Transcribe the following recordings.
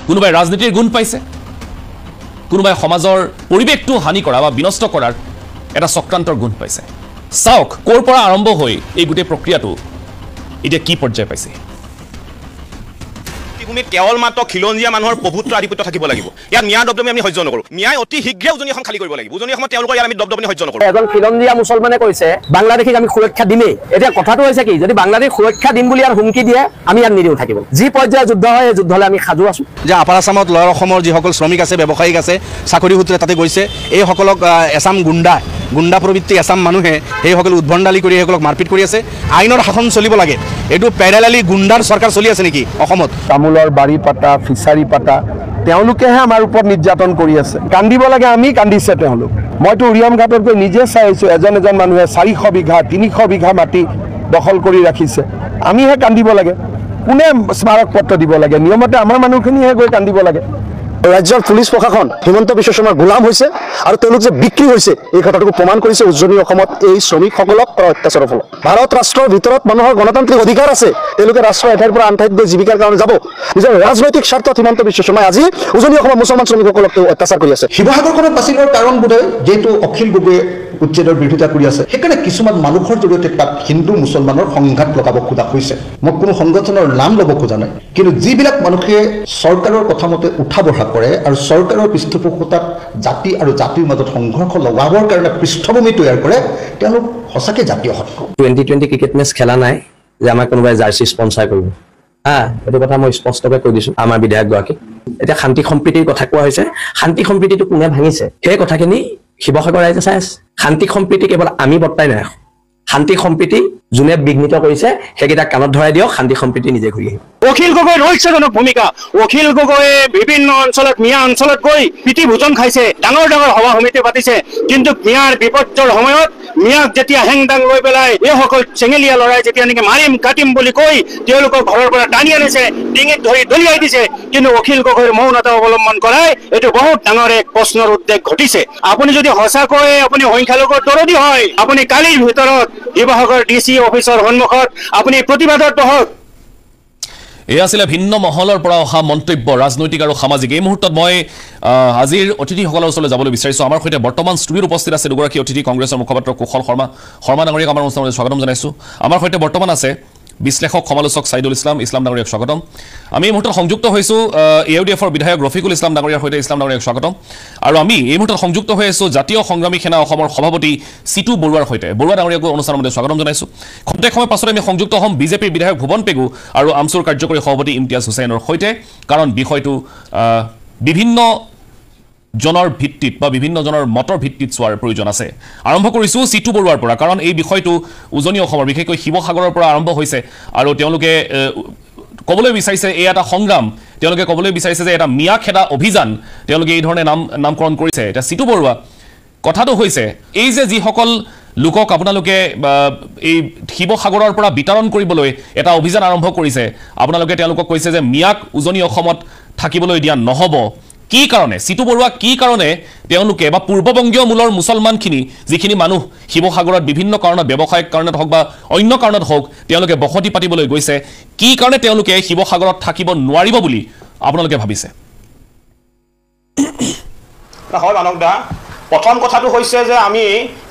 কোনোবাই ৰাজনীতিৰ গুণ পাইছে, কোনোবাই সমাজৰ পৰিৱেশটো হানি কৰা বা বিনষ্ট কৰাৰ এটা চক্ৰান্তৰ গুণ পাইছে। চাওক ক'ৰ পৰা আৰম্ভ হৈ এই গোটেই প্ৰক্ৰিয়াটো এতিয়া কি পৰ্যায় পাইছে। ভূমিত কেৱল মাত্ৰ খিলঞ্জীয়া মানুহৰ প্ৰভুত্ব আধিপত্য থাকিব লাগিব। ইয়াত ন্যায় দবদবনি আমি সহ্য নকৰোঁ। ন্যায় অতি শীঘ্ৰে উজনি এখন খালী কৰিব লাগিব। উজনি অসমত তেওঁলোকৰ ইয়াত আমি দবদবনি সহ্য নকৰোঁ। এজন খিলঞ্জীয়া মুছলমানে কৈছে বাংলাদেশীক আমি সুৰক্ষা দিমেই। এতিয়া কথাটো হৈছে কি, যদি বাংলাদেশ সুৰক্ষা দিম বুলি ইয়াত হুমকি দিয়ে আমি ইয়াত নিদিওঁ থাকিব। যি পৰ্যায়ৰ যুদ্ধ হয় এই যুদ্ধলৈ আমি সাজু আছোঁ। যে আপাৰ আছামত লৱাৰ অসমৰ যিসকল শ্ৰমিক আছে, ব্যৱসায়িক আছে, চাকৰি সূত্ৰে তাতে গৈছে, এইসকলক এছাম গুণ্ডা প্ৰবৃত্তি এছাম মানুহে সেইসকল উদ্ভণ্ডালি কৰি সেইসকলক মাৰপিট কৰি আছে। আইনৰ শাসন চলিব লাগে। এইটো পেৰেলালি গুণ্ডাৰ চৰকাৰ চলি আছে নেকি অসমত? তামোলৰ বাৰী পাতা, ফিচাৰী পাতা, তেওঁলোকেহে আমাৰ ওপৰত নিৰ্যাতন কৰি আছে। কান্দিব লাগে, আমি কান্দিছে তেওঁলোক। মইতো উৰিয়াম ঘাটত গৈ নিজে চাই আহিছোঁ, এজন মানুহে 400 বিঘা 300 বিঘা মাটি দখল কৰি ৰাখিছে। আমিহে কান্দিব লাগে। কোনে স্মাৰক পত্ৰ দিব লাগে? নিয়মতে আমাৰ মানুহখিনিহে গৈ কান্দিব লাগে। ৰাজ্যৰ পুলিচ প্ৰশাসন হিমন্ত বিশ্ব শৰ্মাৰ গোলাম হৈছে আৰু তেওঁলোক যে বিক্ৰী হৈছে এই কথাটোকো প্ৰমাণ কৰিছে উজনি অসমত এই শ্ৰমিকসকলক অত্যাচাৰৰ ফলত। ভাৰত ৰাষ্ট্ৰৰ ভিতৰত মানুহৰ গণতান্ত্ৰিক অধিকাৰ আছে। তেওঁলোকে ৰাষ্ট্ৰৰ এঠাইৰ পৰা আন ঠাইত গৈ জীৱিকাৰ কাৰণে যাব। নিজৰ ৰাজনৈতিক স্বাৰ্থত হিমন্ত বিশ্ব শৰ্মাই আজি উজনি অসমৰ মুছলমান শ্ৰমিকসকলক অত্যাচাৰ কৰি আছে। শিৱসাগৰখনত বাছি লোৱাৰ কাৰণ বোধহয় যিহেতু অখিল গগৈয়ে উচ্ছেদৰ বিৰোধিতা কৰি আছে, সেইকাৰণে কিছুমান মানুহৰ জৰিয়তে তাত হিন্দু মুছলমানৰ সংঘাত লগাব খোজা হৈছে। মই কোনো সংগঠনৰ নাম ল'ব খোজা নাই, কিন্তু যিবিলাক মানুহে চৰকাৰৰ কথা মতে উঠা বঢ়া কৰে আৰু চৰকাৰৰ পৃষ্ঠপোষকতাত জাতি আৰু জাতিৰ মাজত সংঘৰ্ষ লগাবৰ কাৰণে পৃষ্ঠভূমি তৈয়াৰ কৰে, তেওঁলোক সঁচাকৈ জাতীয় শত্ৰু। 2020 ক্ৰিকেট মেচ খেলা নাই যে আমাক কোনোবাই জাৰ্চি স্পনচাৰ কৰিব। এইটো কথা মই স্পষ্টকৈ কৈ দিছোঁ আমাৰ বিধায়কগৰাকী। এতিয়া শান্তি সম্প্ৰীতিৰ কথা কোৱা হৈছে, শান্তি সম্প্ৰীতিটো কোনে ভাঙিছে সেই কথাখিনি শিৱসাগৰ ৰাইজে চাই আছে। শান্তি সম্প্ৰীতি কেৱল আমি বৰ্তাই নাই, শান্তি সম্প্ৰীতি যোনে বিঘ্নিত কৰিছে সেইকেইটাক কাণত ধৰাই দিয়ক, শান্তি সম্প্ৰীতি নিজে ঘূৰি আহিব। অখিল গগৈৰ ৰহস্যজনক ভূমিকা। অখিল গগৈয়ে বিভিন্ন অঞ্চলত মিয়া অঞ্চলত গৈ প্ৰীতি ভোজন খাইছে, ডাঙৰ ডাঙৰ সভা সমিতি পাতিছে, কিন্তু মিয়াৰ বিপৰ্যয়ৰ সময়ত মিয়াক যেতিয়া হেংদাং লৈ পেলাই এইসকল চেঙেলীয়া লৰাই যেতিয়া নেকি মাৰিম কাটিম বুলি কৈ তেওঁলোকক ঘৰৰ পৰা টানি আনিছে, ডিঙিত ধৰি দলিয়াই দিছে, কিন্তু অখিল গগৈৰ মৌনতা অৱলম্বন কৰাই এইটো বহুত ডাঙৰ এক প্ৰশ্নৰ উদ্বেগ ঘটিছে। আপুনি যদি সঁচাকৈ আপুনি সংখ্যালঘুৰ দৰদী হয়, আপুনি কালিৰ ভিতৰত শিৱসাগৰ DC অফিচৰ সন্মুখত আপুনি প্ৰতিবাদত বহক। এই আছিলে ভিন্ন মহলৰ পৰা অহা মন্তব্য, ৰাজনৈতিক আৰু সামাজিক। এই মুহূৰ্তত মই আজিৰ অতিথিসকলৰ ওচৰলৈ যাবলৈ বিচাৰিছোঁ। আমাৰ সৈতে বৰ্তমান ষ্টুডিঅ'ত উপস্থিত আছে দুগৰাকী অতিথি, কংগ্ৰেছৰ মুখপাত্ৰ কুশল শৰ্মা ডাঙৰীয়াক আমাৰ অনুষ্ঠানলৈ স্বাগতম জনাইছোঁ। আমাৰ সৈতে বৰ্তমান আছে বিশ্লেষক সমালোচক ছাইদুল ইছলাম ডাঙৰীয়াক স্বাগতম। আমি এই মুহূৰ্তত সংযুক্ত হৈছোঁ AUDFৰ বিধায়ক ৰফিকুল ইছলাম ডাঙৰীয়াৰ সৈতে, ইছলাম ডাঙৰীয়াক স্বাগতম। আৰু আমি এই মুহূৰ্তত সংযুক্ত হৈ আছোঁ জাতীয় সংগ্ৰামী সেনা অসমৰ সভাপতি চিটু বৰুৱাৰ সৈতে। বৰুৱা ডাঙৰীয়াকো অনুষ্ঠানৰ মধ্যে স্বাগতম জনাইছোঁ। খন্তেক সময় পাছতে আমি সংযুক্ত হ'ম বিজেপিৰ বিধায়ক ভুৱন পেগু আৰু আমচুৰ কাৰ্যকৰী সভাপতি ইমতিয়াজ হুছেইনৰ সৈতে, কাৰণ বিষয়টো বিভিন্ন জনৰ ভিত্তিত বা বিভিন্ন জনৰ মতৰ ভিত্তিত চোৱাৰ প্ৰয়োজন আছে। আৰম্ভ কৰিছোঁ চিটু বৰুৱাৰ পৰা, কাৰণ এই বিষয়টো উজনি অসমৰ বিশেষকৈ শিৱসাগৰৰ পৰা আৰম্ভ হৈছে আৰু তেওঁলোকে ক'বলৈ বিচাৰিছে এই এটা সংগ্ৰাম, তেওঁলোকে ক'বলৈ বিচাৰিছে যে এটা মিয়া খেদা অভিযান তেওঁলোকে এই ধৰণে নামকৰণ কৰিছে। এতিয়া চিটু বৰুৱা, কথাটো হৈছে এই যে যিসকল লোকক আপোনালোকে এই শিৱসাগৰৰ পৰা বিতৰণ কৰিবলৈ এটা অভিযান আৰম্ভ কৰিছে, আপোনালোকে তেওঁলোকক কৈছে যে মিয়াক উজনি অসমত থাকিবলৈ দিয়া নহ'ব। কি কাৰণে চিটু বৰুৱা, কি কাৰণে তেওঁলোকে বা পূৰ্ববংগীয় মূলৰ মুছলমানখিনি যিখিনি মানুহ শিৱসাগৰত বিভিন্ন কাৰণত, ব্যৱসায়িক কাৰণত হওক বা অন্য কাৰণত হওক তেওঁলোকে বসতি পাতিবলৈ গৈছে, কি কাৰণে তেওঁলোকে শিৱসাগৰত থাকিব নোৱাৰিব বুলি আপোনালোকে ভাবিছে? হয় মানৱ দা, প্ৰথম কথাটো হৈছে যে আমি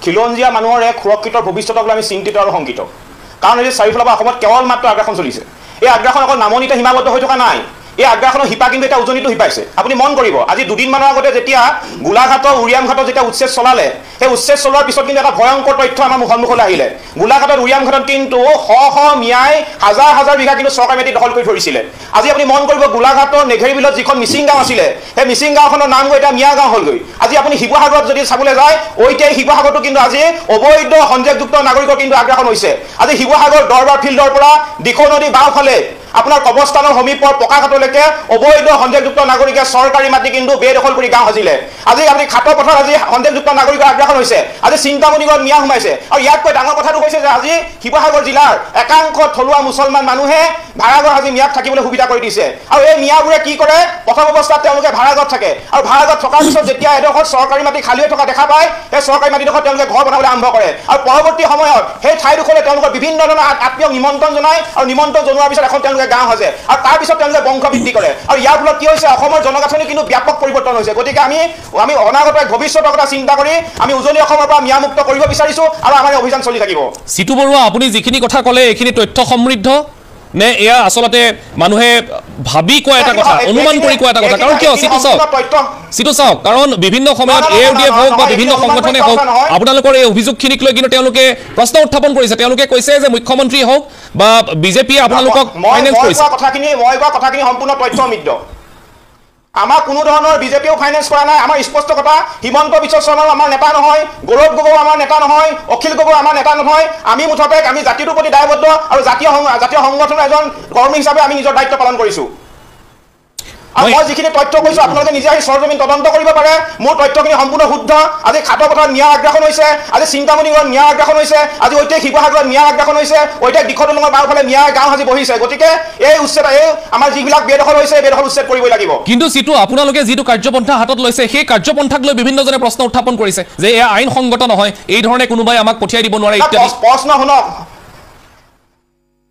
খিলঞ্জীয়া মানুহৰ এক সুৰক্ষিত ভৱিষ্যতক লৈ আমি চিন্তিত আৰু শংকিত। কাৰণ এই চাৰিওফালৰ পৰা অসমত কেৱল মাত্ৰ আগ্ৰাসন চলিছে। এই আগ্ৰাসন অকল নামনিতে সীমাবদ্ধ হৈ থকা নাই, এই আগ্ৰাসনৰ শিপা কিন্তু এটা উজনিতো শিপাইছে। আপুনি মন কৰিব, আজি দুদিনমানৰ আগতে যেতিয়া গোলাঘাটৰ উৰিয়াম ঘাটত যেতিয়া উচ্ছেদ চলালে, সেই উচ্ছেদ চলোৱাৰ পিছত কিন্তু এটা ভয়ংকৰ তথ্য আমাৰ সন্মুখলৈ আহিলে। গোলাঘাটত উৰিয়াম ঘাটত কিন্তু শ মিয়াই হাজাৰ হাজাৰ বিঘা কিন্তু চৰকাৰী মাটি দখল কৰি ধৰিছিলে। আজি আপুনি মন কৰিব, গোলাঘাটৰ নেঘেৰি বিলত যিখন মিচিং গাঁও আছিলে, সেই মিচিং গাঁওখনৰ নাম গৈ এতিয়া মিয়া গাঁও হ'লগৈ। আজি আপুনি শিৱসাগৰত যদি চাবলৈ যায়, ঐতিহাসিক শিৱসাগৰটো কিন্তু আজি অবৈধ সন্দেহযুক্ত নাগৰিকৰ কিন্তু আগ্ৰাসন হৈছে। আজি শিৱসাগৰ দৰবাৰ ফিল্ডৰ পৰা দিখৌ নদী বাওঁফালে আপোনাৰ কবৰস্থানৰ সমীপৰ পকাঘাটলৈকে অবৈধ সন্দেহযুক্ত নাগৰিকে চৰকাৰী মাটি কিন্তু বেদখল কৰি গাঁও সাজিলে। আজি আপুনি খাটৰ পথাৰত আজি সন্দেহযুক্ত নাগৰিকৰ আগ্ৰাসন হৈছে। আজি চিন্তামণিগড়ত মিয়া সোমাইছে। আৰু ইয়াতকৈ ডাঙৰ কথাটো হৈছে যে আজি শিৱসাগৰ জিলাৰ একাংশ থলুৱা মুছলমান মানুহে ভাড়াঘৰ আজি মিয়াক থাকিবলৈ সুবিধা কৰি দিছে। আৰু এই মিয়াবোৰে কি কৰে, প্ৰথম অৱস্থাত তেওঁলোকে ভাড়াঘৰত থাকে, আৰু ভাড়াঘৰত থকাৰ পিছত যেতিয়া এডোখৰ চৰকাৰী মাটি খালী হৈ থকা দেখা পায়, সেই চৰকাৰী মাটিডোখৰত তেওঁলোকে ঘৰ বনাবলৈ আৰম্ভ কৰে। আৰু পৰৱৰ্তী সময়ত সেই ঠাইডোখৰলৈ তেওঁলোকৰ বিভিন্ন ধৰণৰ আত্মীয়ক নিমন্ত্ৰণ জনায়, আৰু নিমন্ত্ৰণ জনোৱাৰ পিছত এখন তেওঁলোকে গাঁও সাজে আৰু তাৰপিছত তেওঁলোকে বংশ বৃদ্ধি কৰে আৰু ইয়াৰ ফলত কি হৈছে অসমৰ জনগাঁথনি কিন্তু ব্যাপক পৰিৱৰ্তন হৈছে গতিকে আমি অনাগত ভৱিষ্যতৰ কথা চিন্তা কৰি আমি উজনি অসমৰ পৰা মিয়ামুক্ত কৰিব বিচাৰিছো আৰু আমাৰ অভিযান চলি থাকিব সিতু বৰুৱা আপুনি যিখিনি কথা ক'লে এইখিনি তথ্য সমৃদ্ধ নে এয়া আসলতে মানুহে ভাবি কোৱা এটা কথা অনুমান কৰি কোৱা এটা কথা কাৰণ কিয় সিতু চাওক কাৰণ বিভিন্ন সময়ত AUDF হওক বা বিভিন্ন সংগঠনে হওক আপোনালোকৰ এই অভিযোগখিনিক লৈ কিন্তু তেওঁলোকে প্ৰশ্ন উত্থাপন কৰিছে তেওঁলোকে কৈছে যে মুখ্যমন্ত্ৰী হওক বা বিজেপিয়ে আপোনালোকক ফাইনেন্স কৰিছে মই কোৱা কথাখিনি সম্পূৰ্ণ তথ্য সমৃদ্ধ আমাৰ কোনো ধৰণৰ বিজেপিও ফাইনেন্স কৰা নাই আমাৰ স্পষ্ট কথা হিমন্ত বিশ্ব শৰ্মাও আমাৰ নেতা নহয় গৌৰৱ গগৈ আমাৰ নেতা নহয় অখিল গগৈ আমাৰ নেতা নহয় আমি মুঠতে আমি জাতিটোৰ প্ৰতি দায়বদ্ধ আৰু জাতীয় সংগঠনৰ এজন কৰ্মী হিচাপে আমি নিজৰ দায়িত্ব পালন কৰিছো আৰু মই যিখিনি তথ্য কৈছো আপোনালোকে নিজে আহি সৰজমিন তদন্ত কৰিব পাৰে মোৰ তথ্যখিনি সম্পূৰ্ণ শুদ্ধ আজি খাটপথাৰত ন্যায় আগ্ৰাসন হৈছে আজি চিন্তামণিগড়ত ন্যায় আগ্ৰাসন হৈছে আজি ঐতিহাসিক শিৱসাগৰত ন্যায় আগ্ৰাসন হৈছে ঐতিহাসিক দিখদলঙৰ বাওঁফালে ন্যায় গাঁও সাজি বহিছে গতিকে এই উচ্ছেদ এই আমাৰ যিবিলাক বেদখল হৈছে এই বেদখল উচ্ছেদ কৰিবই লাগিব কিন্তু সিতু আপোনালোকে যিটো কাৰ্যপন্থা হাতত লৈছে সেই কাৰ্যপন্থাক লৈ বিভিন্নজনে প্ৰশ্ন উত্থাপন কৰিছে যে এয়া আইন সংগত নহয় এই ধৰণে কোনোবাই আমাক পঠিয়াই দিব নোৱাৰে ইত্যাদি প্ৰশ্ন শুনক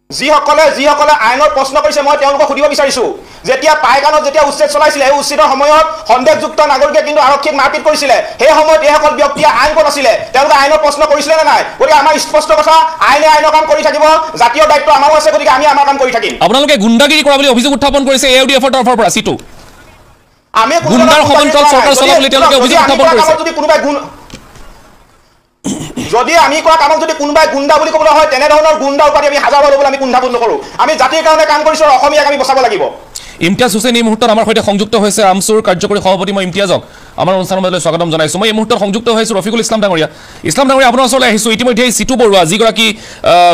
যিসকলে আইনৰ প্ৰশ্ন কৰিছে মই তেওঁলোকক সুধিব বিচাৰিছো যেতিয়া পাইকানত যেতিয়া উচ্ছেদ চলাইছিলে এই উচ্ছেদৰ সময়ত সন্দেহযুক্ত নাগৰিকে কিন্তু আৰক্ষীক মাৰপিট কৰিছিলে সেই সময়ত এইসকল ব্যক্তিয়ে আইন ক'ত আছিলে তেওঁলোকে আইনৰ প্ৰশ্ন কৰিছিলে নে নাই গতিকে আমাৰ স্পষ্ট কথা আইনে আইনৰ কাম কৰি থাকিব জাতীয় দায়িত্ব আমাৰো আছে গতিকে আমি আমাৰ কাম কৰি থাকিম আপোনালোকে গুণ্ডাগিৰি কৰা বুলি অভিযোগ উত্থাপন কৰিছে AUDFৰ তৰফৰ পৰা সিতু আমি গুণ্ডাৰ সমান্তৰাল চৰকাৰ চলা বুলি তেওঁলোকে অভিযোগ উত্থাপন কৰিছে যদি আমি কোৱা কামক যদি কোনোবাই গুণ্ডা বুলি ক'বলৈ হয় তেনেধৰণৰ গুণ্ডাৰ উপাধি আমি হাজাৰ ল'বলৈ আমি কুণ্ঠাবোধ নকৰোঁ আমি জাতিৰ কাৰণে কাম কৰিছোঁ আৰু অসমীয়াক আমি বচাব লাগিব ইমতিয়াজ হুছেইন এই মুহূৰ্তত আমাৰ সৈতে সংযুক্ত হৈছে আমচুৰ কাৰ্যকৰী সভাপতি মই ইমতিয়াজক আমাৰ অনুষ্ঠানৰ মাজলৈ স্বাগতম জনাইছোঁ মই এই মুহূৰ্তত সংযুক্ত হৈছোঁ ৰফিকুল ইছলাম ডাঙৰীয়া আপোনাৰ ওচৰলৈ আহিছোঁ ইতিমধ্যে সিতু বৰুৱা যিগৰাকী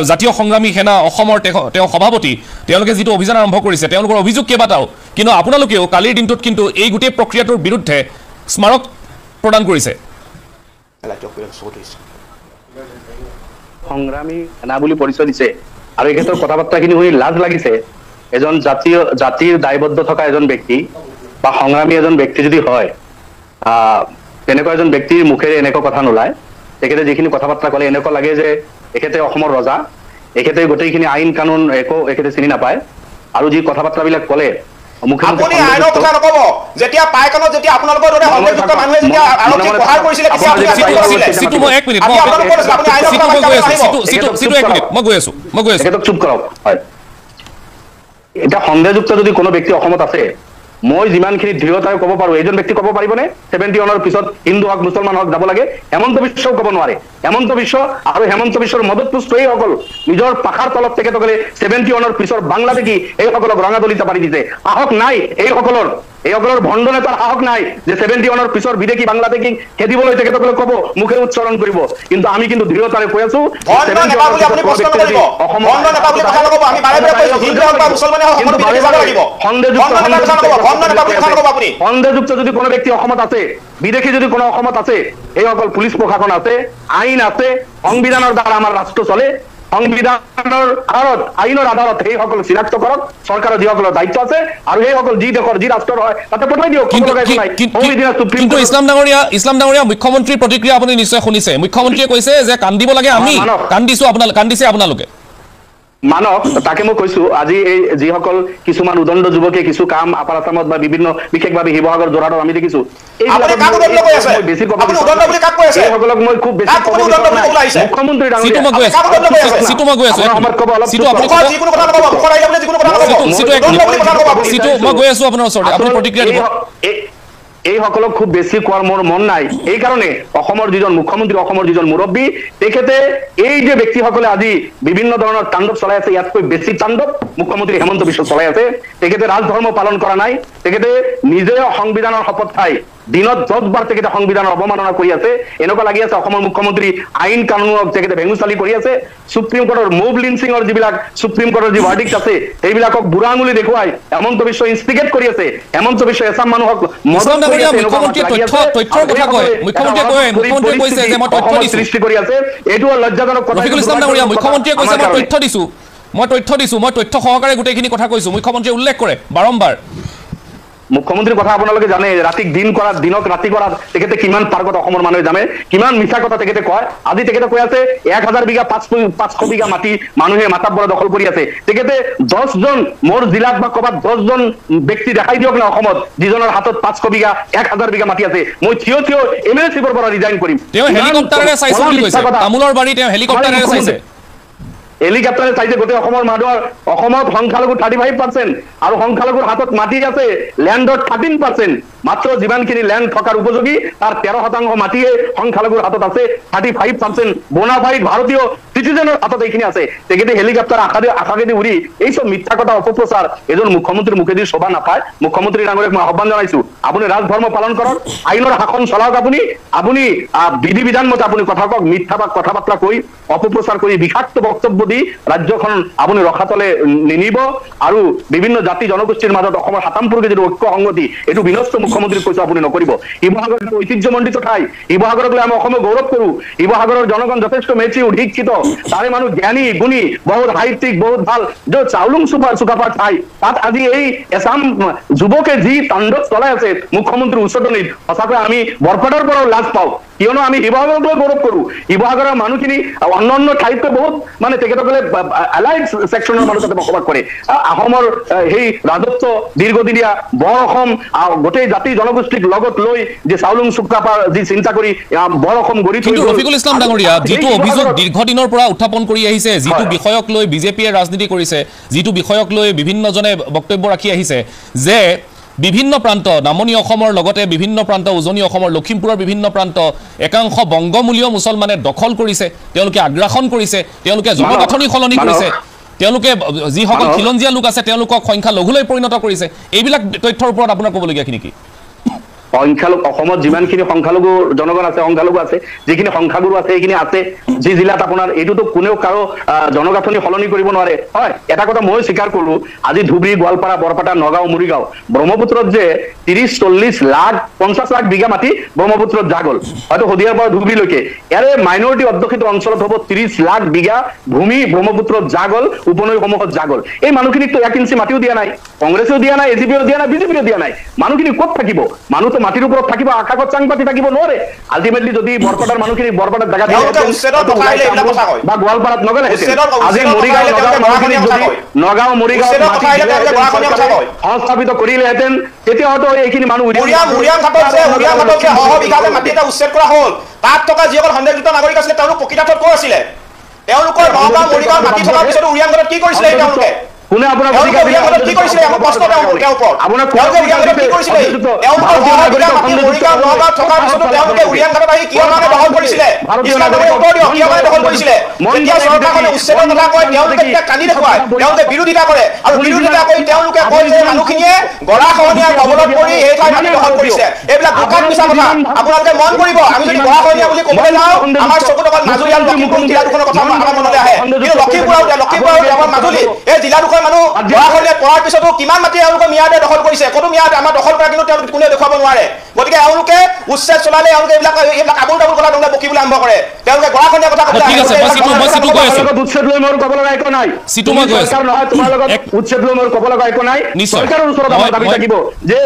জাতীয় সংগ্ৰামী সেনা অসমৰ তেওঁ সভাপতি তেওঁলোকে যিটো অভিযান আৰম্ভ কৰিছে তেওঁলোকৰ অভিযোগ কেইবাটাও কিন্তু আপোনালোকেও কালিৰ দিনটোত কিন্তু এই গোটেই প্ৰক্ৰিয়াটোৰ বিৰুদ্ধে স্মাৰক প্ৰদান কৰিছে সংগ্ৰামী সেনা বুলি পৰিচয় দিছে আৰু এই ক্ষেত্ৰত কথা বাৰ্তাখিনি শুনি লাজ লাগিছে এজন জাতিৰ দায়বদ্ধ থকা এজন ব্যক্তি বা সংগ্ৰামী এজন ব্যক্তি যদি হয় তেনেকুৱা এজন ব্যক্তিৰ মুখেৰে এনেকুৱা কথা নোলায় তেখেতে যিখিনি কথা বাৰ্তা ক'লে এনেকুৱা লাগে যে এখেতে অসমৰ ৰজা এখেতে গোটেইখিনি আইন কানুন এখেতে চিনি নাপায় আৰু যি কথা বাৰ্তাবিলাক ক'লে আপুনি আইনৰ কথা নকব যেতিয়া পাইকানত যেতিয়া আপোনালোকৰ দৰে সন্দেহযুক্ত মানুহে যেতিয়া আৰক্ষীক প্ৰহাৰ কৰিছিলে সিতু মই এক মিনিট মই গৈ আছো চুপ কৰক হয় এতিয়া সন্দেহযুক্ত যদি কোনো ব্যক্তি অসমত আছে মই যিমানখিনি দৃঢ়তাৰে ক'ব পাৰো এইজন ব্যক্তি ক'ব পাৰিবনে 71ৰ পিছত হিন্দু হওক মুছলমান হওক যাব লাগে হেমন্ত বিশ্বও ক'ব নোৱাৰে হেমন্ত বিশ্ব আৰু হেমন্ত বিশ্বৰ মদতপুষ্ট এইসকল নিজৰ পাখাৰ তলত তেখেতসকলে 71ৰ পিছৰ বাংলাদেশী এইসকলক ৰঙাদলিতা পাৰি দিছে সাহস নাই এইসকলৰ ভণ্ড নেতাৰ সাহস নাই যে 71ৰ পিছৰ বিদেশী বাংলাদেশী খেদিবলৈ তেখেতসকলে ক'ব মুখে উচ্চাৰণ কৰিব কিন্তু আমি কিন্তু দৃঢ়তাৰে কৈ আছো সন্দেহযুক্ত যদি কোনো ব্যক্তি অসমত আছে বিদেশী যদি কোনো অসমত আছে এইসকল পুলিচ প্ৰশাসন আছে আইন আছে সংবিধানৰ দ্বাৰা আমাৰ ৰাষ্ট্ৰ চলে সংবিধানৰ আইনৰ আধাৰত সেইসকল চিনাক্ত কৰক চৰকাৰৰ যিসকলৰ দায়িত্ব আছে আৰু সেইসকল যি দেশৰ যি ৰাষ্ট্ৰৰ হয় তাতে পঠাই দিয়ক কিন্তু ইছলাম ডাঙৰীয়া মুখ্যমন্ত্ৰীৰ প্ৰতিক্ৰিয়া আপুনি নিশ্চয় শুনিছে মুখ্যমন্ত্ৰীয়ে কৈছে যে কান্দিব লাগে আমি কান্দিছে আপোনালোকে মানক তাকে মই কৈছো আজি এই যিসকল কিছুমান উদণ্ড যুৱকে কিছু কাম আপাৰ আসামত বা বিভিন্ন বিশেষভাৱে শিৱসাগৰ যোৰহাটত আমি দেখিছো এইসকলক মই খুব বেছি মুখ্যমন্ত্ৰী এইসকলক খুব বেছি কোৱাৰ মোৰ মন নাই এই কাৰণে অসমৰ যিজন মুখ্যমন্ত্ৰী অসমৰ যিজন মুৰব্বী তেখেতে এই যে ব্যক্তিসকলে আজি বিভিন্ন ধৰণৰ তাণ্ডৱ চলাই আছে ইয়াতকৈ বেছি তাণ্ডৱ মুখ্যমন্ত্ৰী হেমন্ত বিশ্ব চলাই আছে তেখেতে ৰাজধৰ্ম পালন কৰা নাই তেখেতে নিজে সংবিধানৰ শপত খাই দিনত 10 বাৰ তেখেতে সংবিধানৰ অৱমাননা কৰি আছে এনেকুৱা লাগি আছে অসমৰ মুখ্যমন্ত্ৰী আইন কানুনক তেখেতে ভেঙুচালি কৰি আছে সুপ্ৰিম কোৰ্টৰ মুভ লিঞ্চিঙৰ যিবিলাক সুপ্ৰিম কোৰ্টৰ যি ভাৰ্ডিক্ট আছে সেইবিলাকক বুঢ়া আঙুলি দেখুৱাই হেমন্ত বিশ্ব ইনষ্টিগেট কৰি আছে হেমন্ত বিশ্ব এছাম মানুহক সৃষ্টি কৰি আছে এইটো লজ্জাজনক কথা মুখ্যমন্ত্ৰীয়ে কৈছে মই তথ্য দিছো মই তথ্য সহকাৰে গোটেইখিনি কথা কৈছো মুখ্যমন্ত্ৰীয়ে উল্লেখ কৰে বাৰম্বাৰ মুখ্যমন্ত্ৰীৰ কথা আপোনালোকে জানে ৰাতিক দিন কৰা দিনক ৰাতি কৰা তেখেতে কিমান পাৰ্গত অসমৰ মানুহে জানে কিমান মিছা কথা তেখেতে কয় আজি তেখেতে কৈ আছে 1000 বিঘা 500 বিঘা মাটি মানুহে মাতাব্বৰ দখল কৰি আছে তেখেতে 10 জন মোৰ জিলাত বা কবাত 10 জন ব্যক্তি দেখাই দিয়ক না অসমত যিজনৰ হাতত 500 বিঘা 1000 বিঘা মাটি আছে মই থিয় এমএলচিৰ পৰা ৰিজাইন কৰিম তেওঁ হেলিকপ্টাৰেৰে চাইছে বুলি কৈছে তামুলৰ বাৰী তেওঁ হেলিকপ্টাৰেৰে চাইছে হেলিকপ্টাৰে চাইছে গোটেই অসমৰ মানুহৰ অসমত সংখ্যালঘু 35% আৰু সংখ্যালঘুৰ হাতত মাটি আছে ল্যান্ডৰ 13% মাত্ৰ যিমানখিনি ল্যান্ড থকাৰ উপযোগী তাৰ 13% মাটিয়ে সংখ্যালঘুৰ হাতত আছে 35% বোনাফাইড ভাৰতীয় সিটিজেনৰ হাতত এইখিনি আছে তেখেতে হেলিকপ্টাৰ আকাশেদি উৰি এই সব মিথ্যা কথা অপপ্ৰচাৰ এজন মুখ্যমন্ত্ৰীৰ মুখেদি শোভা নাপায় মুখ্যমন্ত্ৰী ডাঙৰীয়াক মই আহ্বান জনাইছো আপুনি ৰাজধৰ্ম পালন কৰক আইনৰ শাসন চলাওক আপুনি বিধি বিধান মতে আপুনি কথা কওক মিথ্যা বা কথা বাৰ্তা কৈ অপপ্ৰচাৰ কৰি বিষাক্ত বক্তব্য দি ৰাজ্যখন আপুনি ৰখাতলে নিনিব আৰু বিভিন্ন জাতি জনগোষ্ঠীৰ মাজত অসমৰ 57 কেজি ঐক্য সংগতি এটো বিনষ্ট মুখ্যমন্ত্ৰীক কৈছো আপুনি নকৰিব শিৱসাগৰ ঐতিহ্যমণ্ডিত ঠাই শিৱসাগৰক লৈ আমি অসমে গৌৰৱ কৰো শিৱসাগৰৰ জনগণ যথেষ্ট মেচি উদ্দীক্ষিত তাৰে মানুহ জ্ঞানী গুণী বহুত সাহিত্যিক বহুত ভাল চাউলুং চুকাফাৰ ঠাই তাত আজি এই এছাম যুৱকে যি তাণ্ডৱ চলাই আছে মুখ্যমন্ত্ৰীৰ উচ্চতনিত সঁচাকৈ আমি বৰপেটাৰ পৰাও লাজ পাওঁ কিয়নো আমি শিৱসাগৰক লৈ গৌৰৱ কৰো শিৱসাগৰৰ মানুহখিনি অন্য ঠাইতকৈ বহুত মানে তেখেতসকলে এলাইড সেকশনৰ মানুহ তাতে বসবাস কৰে আহোমৰ সেই ৰাজত্ব দীৰ্ঘদিনীয়া বৰ অসম গোটেই জাতি জনগোষ্ঠীক লগত লৈ যে চাউলুং চুকাফাৰ যি চিন্তা কৰি বৰ অসম গঢ়ি কিন্তু ৰফিকুল ইছলাম ডাঙৰীয়া যিটো অভিযোগ দীৰ্ঘদিনৰ পৰা উত্থাপন কৰি আহিছে যিটো বিষয়ক লৈ বিজেপিয়ে ৰাজনীতি কৰিছে যিটো বিষয়ক লৈ বিভিন্নজনে বক্তব্য ৰাখি আহিছে যে বিভিন্ন প্ৰান্ত নামনি অসমৰ লগতে বিভিন্ন প্ৰান্ত উজনি অসমৰ লখিমপুৰৰ বিভিন্ন প্ৰান্ত একাংশ বংগমূলীয় মুছলমানে দখল কৰিছে তেওঁলোকে আগ্ৰাসন কৰিছে তেওঁলোকে জনগাঁথনি সলনি কৰিছে তেওঁলোকে যিসকল খিলঞ্জীয়া লোক আছে তেওঁলোকক সংখ্যা লঘুলৈ পৰিণত কৰিছে এইবিলাক তথ্যৰ ওপৰত আপোনাৰ ক'বলগীয়া কি সংখ্যালঘু অসমত যিমানখিনি সংখ্যালঘু জনগণ আছে সংখ্যালঘু আছে যিখিনি সংখ্যাগুৰু আছে এইখিনি আছে যি জিলাত আপোনাৰ এইটোতো কোনেও কাৰো জনগাঁথনি সলনি কৰিব নোৱাৰে হয় এটা কথা মই স্বীকাৰ কৰো আজি ধুবুৰী গোৱালপাৰা বৰপেটা নগাঁও মৰিগাঁও ব্ৰহ্মপুত্ৰত যে 30-40 লাখ 50 লাখ বিঘা মাটি ব্ৰহ্মপুত্ৰত জাগল হয়তো হদিয়াৰ পৰা ধুবুৰীলৈকে ইয়াৰে মাইনৰিটি অধ্যুষিত অঞ্চলত হ'ব 30 লাখ বিঘা ভূমি ব্ৰহ্মপুত্ৰত জাগল উপনৈসমূহত জাগল এই মানুহখিনিকতো 1 ইঞ্চি মাটিও দিয়া নাই কংগ্ৰেছেও দিয়া নাই এজিপিও দিয়া নাই বিজেপিও দিয়া নাই মানুহখিনি ক'ত থাকিব মানুহ মাটিৰ ওপৰত থাকিব আকাশত চাংপাতি থাকিব নোৱাৰে আলটিমেটলি যদি বৰপেটাৰ মানুহখিনি বৰপেটাত জাগা দিয়ে বা গোৱালপাৰাত নগলে আজি নগাঁও মৰিগাঁও সংস্থাপিত কৰিলেহেঁতেন তেতিয়া হয়তো এইখিনি মানুহ উচ্ছেদ কৰা হ'ল তাত থকা যিসকল সন্দেহযুক্ত নাগৰিক আছিলে তেওঁলোক প্ৰকৃতাৰ্থত ক'ত আছিলে তেওঁলোকৰ নগাঁও মৰিগাঁও মাটি থকাৰ পিছতো উৰিয়াংগত কি কৰিছিলে তেওঁলোকে কোনে আপোনাৰ কি কৰিছিলে আমাৰ প্ৰশ্ন আপোনাক কি কৰিছিলে থকাৰ পিছতো তেওঁলোকে উৰিয়াংঘাটত আহি কিয় মানে দখল কৰিছিলে কিয় মানে দখল কৰিছিলে যেতিয়া চৰকাৰখনে উচ্ছেদৰ কথা কয় তেওঁলোকে তেতিয়া কান্দি দেখুৱায় তেওঁলোকে বিৰোধিতা কৰে আৰু বিৰোধিতা কৰি তেওঁলোকে কয় যে মানুহখিনিয়ে গৰাখহনীয়াৰ কবলত পৰি এই ঠাই মাটি দখল কৰিছে এইবিলাক দোকান মিছা কথা আপোনালোকে মন কৰিব আমি যদি গৰাখহনীয়া বুলি ক'বলৈ যাওঁ আমাৰ চকুত অকল মাজুলী আৰু লখিমপুৰ জিলা দুখনৰ কথা আমাৰ মনলৈ আহে কিন্তু লখিমপুৰ আমাৰ মাজুলী এই জিলা দুখন মানুহ গৰাখহনীয়াত পৰাৰ পিছতো কিমান মাটি তেওঁলোকে ম্যাদে দখল কৰিছে কোনো ম্যাদ আমাৰ দখল কৰা কিন্তু তেওঁলোকে কোনে দেখুৱাব নোৱাৰে গতিকে তেওঁলোকে উচ্ছেদ চলালে তেওঁলোকে এইবিলাক আবুল তাবুল কথা তেওঁলোকে বকিবলৈ আৰম্ভ কৰে তেওঁলোকে গৰাখহনীয়াৰ কথা ঠিক আছে উচ্ছেদ লৈ মোৰ ক'ব লগা একো নাই চৰকাৰ নহয় তোমাৰ লগত উচ্ছেদ লৈ মোৰ ক'ব লগা একো নাই চৰকাৰৰ ওচৰত আমাৰ দাবী থাকিব যে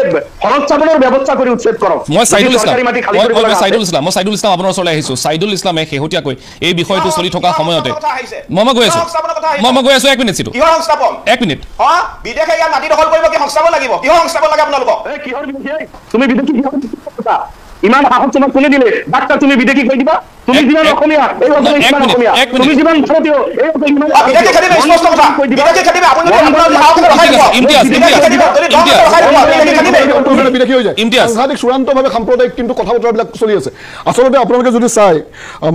সংস্থাপনৰ ব্যৱস্থা কৰি উচ্ছেদ কৰক মই সাইদুল ইছলাম আপোনাৰ ওচৰলৈ আহিছো সাইদুল ইছলামে শেহতীয়াকৈ এই বিষয়টো চলি থকা সময়তে মই গৈ আছো 1 মিনিট সিটো কিহৰ সংস্থাপন 1 মিনিট বিদেশে ইয়াত মাটি দখল কৰিব কি সংস্থাপন লাগিব কিহৰ সংস্থাপন লাগে আপোনালোকক কিহৰ বিদেশী তুমি বিদেশী কথা ইমান সাহস তোমাক কোনে দিলে ডাক্তাৰ তুমি বিদেশী কৈ দিবা তুমি যিমান অসমীয়া এই অসমীয়া তুমি যিমান ভাৰতীয় এই বিদেশী খালি স্পষ্ট কথা বিদেশী খালি আপুনি বিদেশী হৈ যায় সাংঘাতিক চূড়ান্তভাৱে সাম্প্ৰদায়িক কিন্তু কথা বতৰাবিলাক চলি আছে আচলতে আপোনালোকে যদি চাই